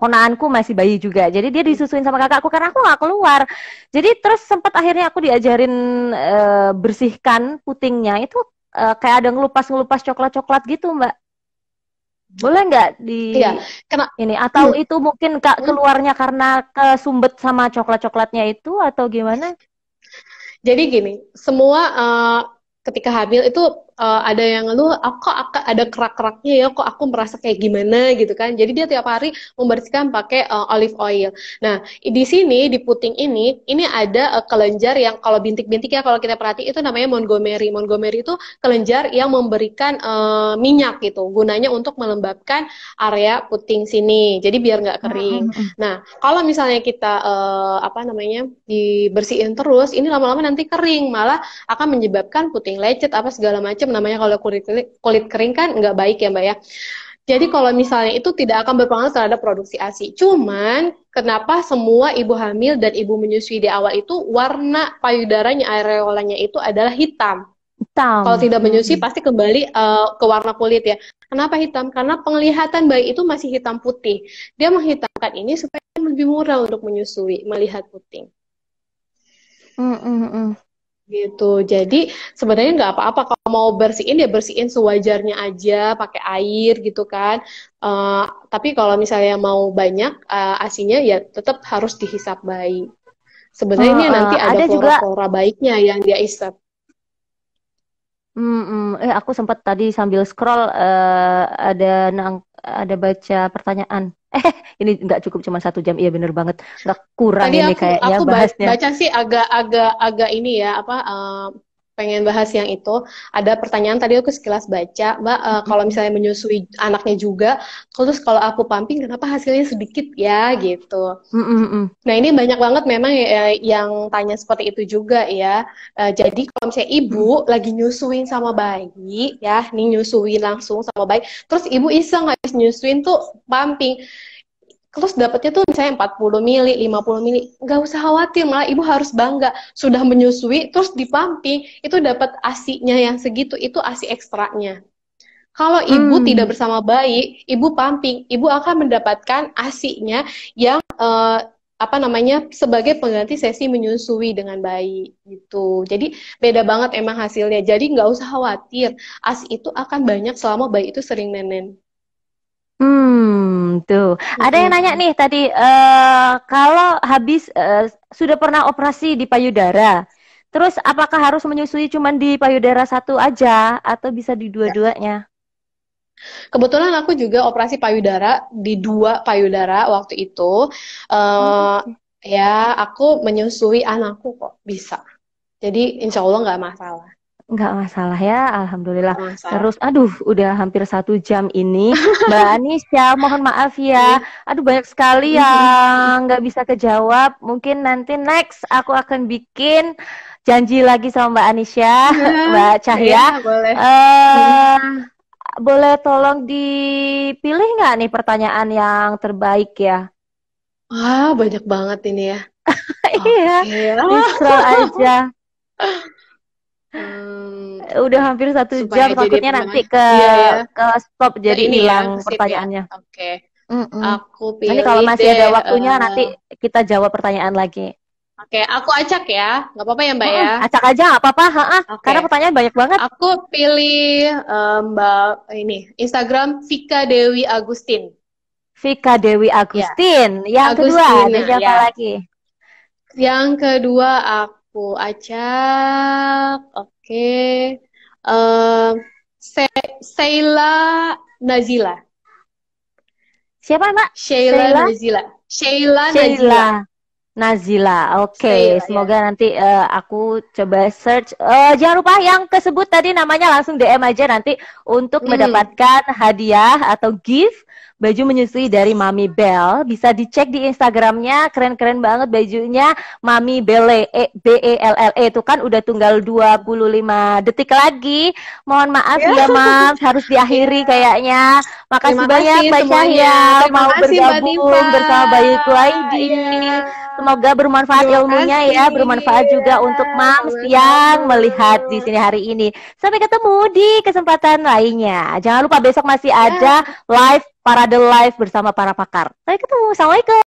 ponaanku masih bayi juga. Jadi dia disusuin sama kakakku karena aku nggak keluar. Jadi terus sempat akhirnya aku diajarin bersihkan putingnya itu kayak ada ngelupas-ngelupas coklat-coklat gitu, Mbak. Boleh nggak di Iya, kena. ini atau itu mungkin Kak Hmm. keluarnya karena kesumbet sama coklat-coklatnya itu atau gimana? Jadi gini, semua ketika hamil itu ada yang ngeluh, aku kok ada kerak-keraknya ya, kok aku merasa kayak gimana gitu kan. Jadi dia tiap hari membersihkan pakai olive oil. Nah, di sini di puting ini ada kelenjar yang kalau bintik-bintik ya kalau kita perhati itu namanya Montgomery. Montgomery itu kelenjar yang memberikan minyak gitu, gunanya untuk melembabkan area puting sini. Jadi biar nggak kering. Mm-mm. Nah, kalau misalnya kita apa namanya dibersihin terus, ini lama-lama nanti kering, malah akan menyebabkan puting lecet apa segala macam. Namanya kalau kulit kering kan nggak baik ya Mbak ya. Jadi kalau misalnya itu tidak akan berpengaruh terhadap produksi ASI. Cuman kenapa semua ibu hamil dan ibu menyusui di awal itu warna payudaranya, areolanya itu adalah hitam. Kalau Hitam. tidak menyusui Mm-mm. pasti kembali ke warna kulit ya. Kenapa hitam? Karena penglihatan bayi itu masih hitam putih. Dia menghitamkan ini supaya lebih murah untuk menyusui, melihat puting. Mm-mm. Gitu. Jadi sebenarnya nggak apa-apa kalau mau bersihin ya bersihin sewajarnya aja pakai air gitu kan. Eh, tapi kalau misalnya mau banyak asinya ya tetap harus dihisap bayi. Sebenarnya ini nanti ada Ada juga. flora-flora baiknya yang dia isap. Aku sempat tadi sambil scroll ada baca pertanyaan. Ini nggak cukup cuma 1 jam. Iya bener banget. Nggak kurang Tadi ini aku kayaknya aku bahasnya. baca sih agak ini ya apa pengen bahas yang itu. Ada pertanyaan tadi aku sekilas baca, Mbak, kalau Mm-mm. misalnya menyusui anaknya juga, terus kalau aku pumping kenapa hasilnya sedikit ya gitu. Mm-mm. Nah, ini banyak banget memang yang tanya seperti itu juga ya. Jadi kalau misalnya ibu Mm-mm. lagi nyusuin sama bayi ya, nih nyusuin langsung sama bayi, terus ibu iseng habis nyusuin tuh pumping. Terus dapatnya tuh misalnya 40 mili, 50 mili. Nggak usah khawatir, malah ibu harus bangga. Sudah menyusui, terus dipumping, itu dapat ASI-nya yang segitu, itu ASI ekstranya. Kalau ibu Mm. tidak bersama bayi, ibu pumping, ibu akan mendapatkan ASI-nya yang apa namanya sebagai pengganti sesi menyusui dengan bayi gitu. Jadi beda banget emang hasilnya. Jadi nggak usah khawatir, ASI itu akan banyak selama bayi itu sering nenen. Tuh. Ada yang nanya Mm-mm. nih tadi, kalau habis sudah pernah operasi di payudara, terus apakah harus menyusui cuma di payudara satu aja atau bisa di dua-duanya? Kebetulan aku juga operasi payudara di 2 payudara waktu itu. Oh, eh oke. ya, aku menyusui anakku kok bisa. Jadi insya Allah nggak masalah. Nggak masalah ya, alhamdulillah. Nggak masalah. Terus, aduh, udah hampir 1 jam ini, Mbak Anisya, mohon maaf ya. Iya. Aduh, banyak sekali yang nggak bisa kejawab. Mungkin nanti next aku akan bikin janji lagi sama Mbak Anisya, Mbak Iya, Cahya. boleh. eh Boleh tolong dipilih nggak nih pertanyaan yang terbaik ya? Wah, banyak banget ini ya. Iya, Oke. di scroll aja. Hmm, Udah hampir satu supaya jam, jadi takutnya nanti pertanyaan. ke Iya ya, stop ke jadi ini ya, hilang ke sip ya. pertanyaannya. Oke. Mm-mm. Aku Nanti kalau pilih masih deh. ada waktunya nanti kita jawab pertanyaan lagi. Oke, aku acak ya. Nggak apa-apa ya, Mbak ya? Acak aja nggak apa-apa, karena Oke. pertanyaan banyak banget. Aku pilih Mbak ini Instagram Vika Dewi Agustin. Vika Dewi Ya, Agustin. Yang kedua ada Agustina siapa ya. lagi? Yang kedua Aku acak. Oke. Eh, Sheila Nazila. Siapa Mbak? Sheila Sheila? Nazila. Sheila Nazila. Sheila Nazila. Oke, Sheila ya. semoga nanti aku coba search. Jangan lupa yang kesebut tadi namanya langsung DM aja nanti untuk Hmm. mendapatkan hadiah atau gift baju menyusui dari Mami Bell. Bisa dicek di Instagramnya, keren-keren banget bajunya Mami Belle, Belle. Itu kan udah tunggal 25 detik lagi. Mohon maaf Ya, ya, Mam, harus diakhiri iya. kayaknya. Makasih Terima banyak kasih Mbak semuanya. Cahya Terima mau kasih Mbak Diva. bergabung bersama Bayiku ID. Iya. Semoga bermanfaat Terima ilmunya kasih. ya, bermanfaat Ya, juga untuk Mams sama-sama. yang melihat di sini hari ini. Sampai ketemu di kesempatan lainnya. Jangan lupa besok masih ada Ya. live Parade Live bersama para pakar. Sampai ketemu. Assalamualaikum.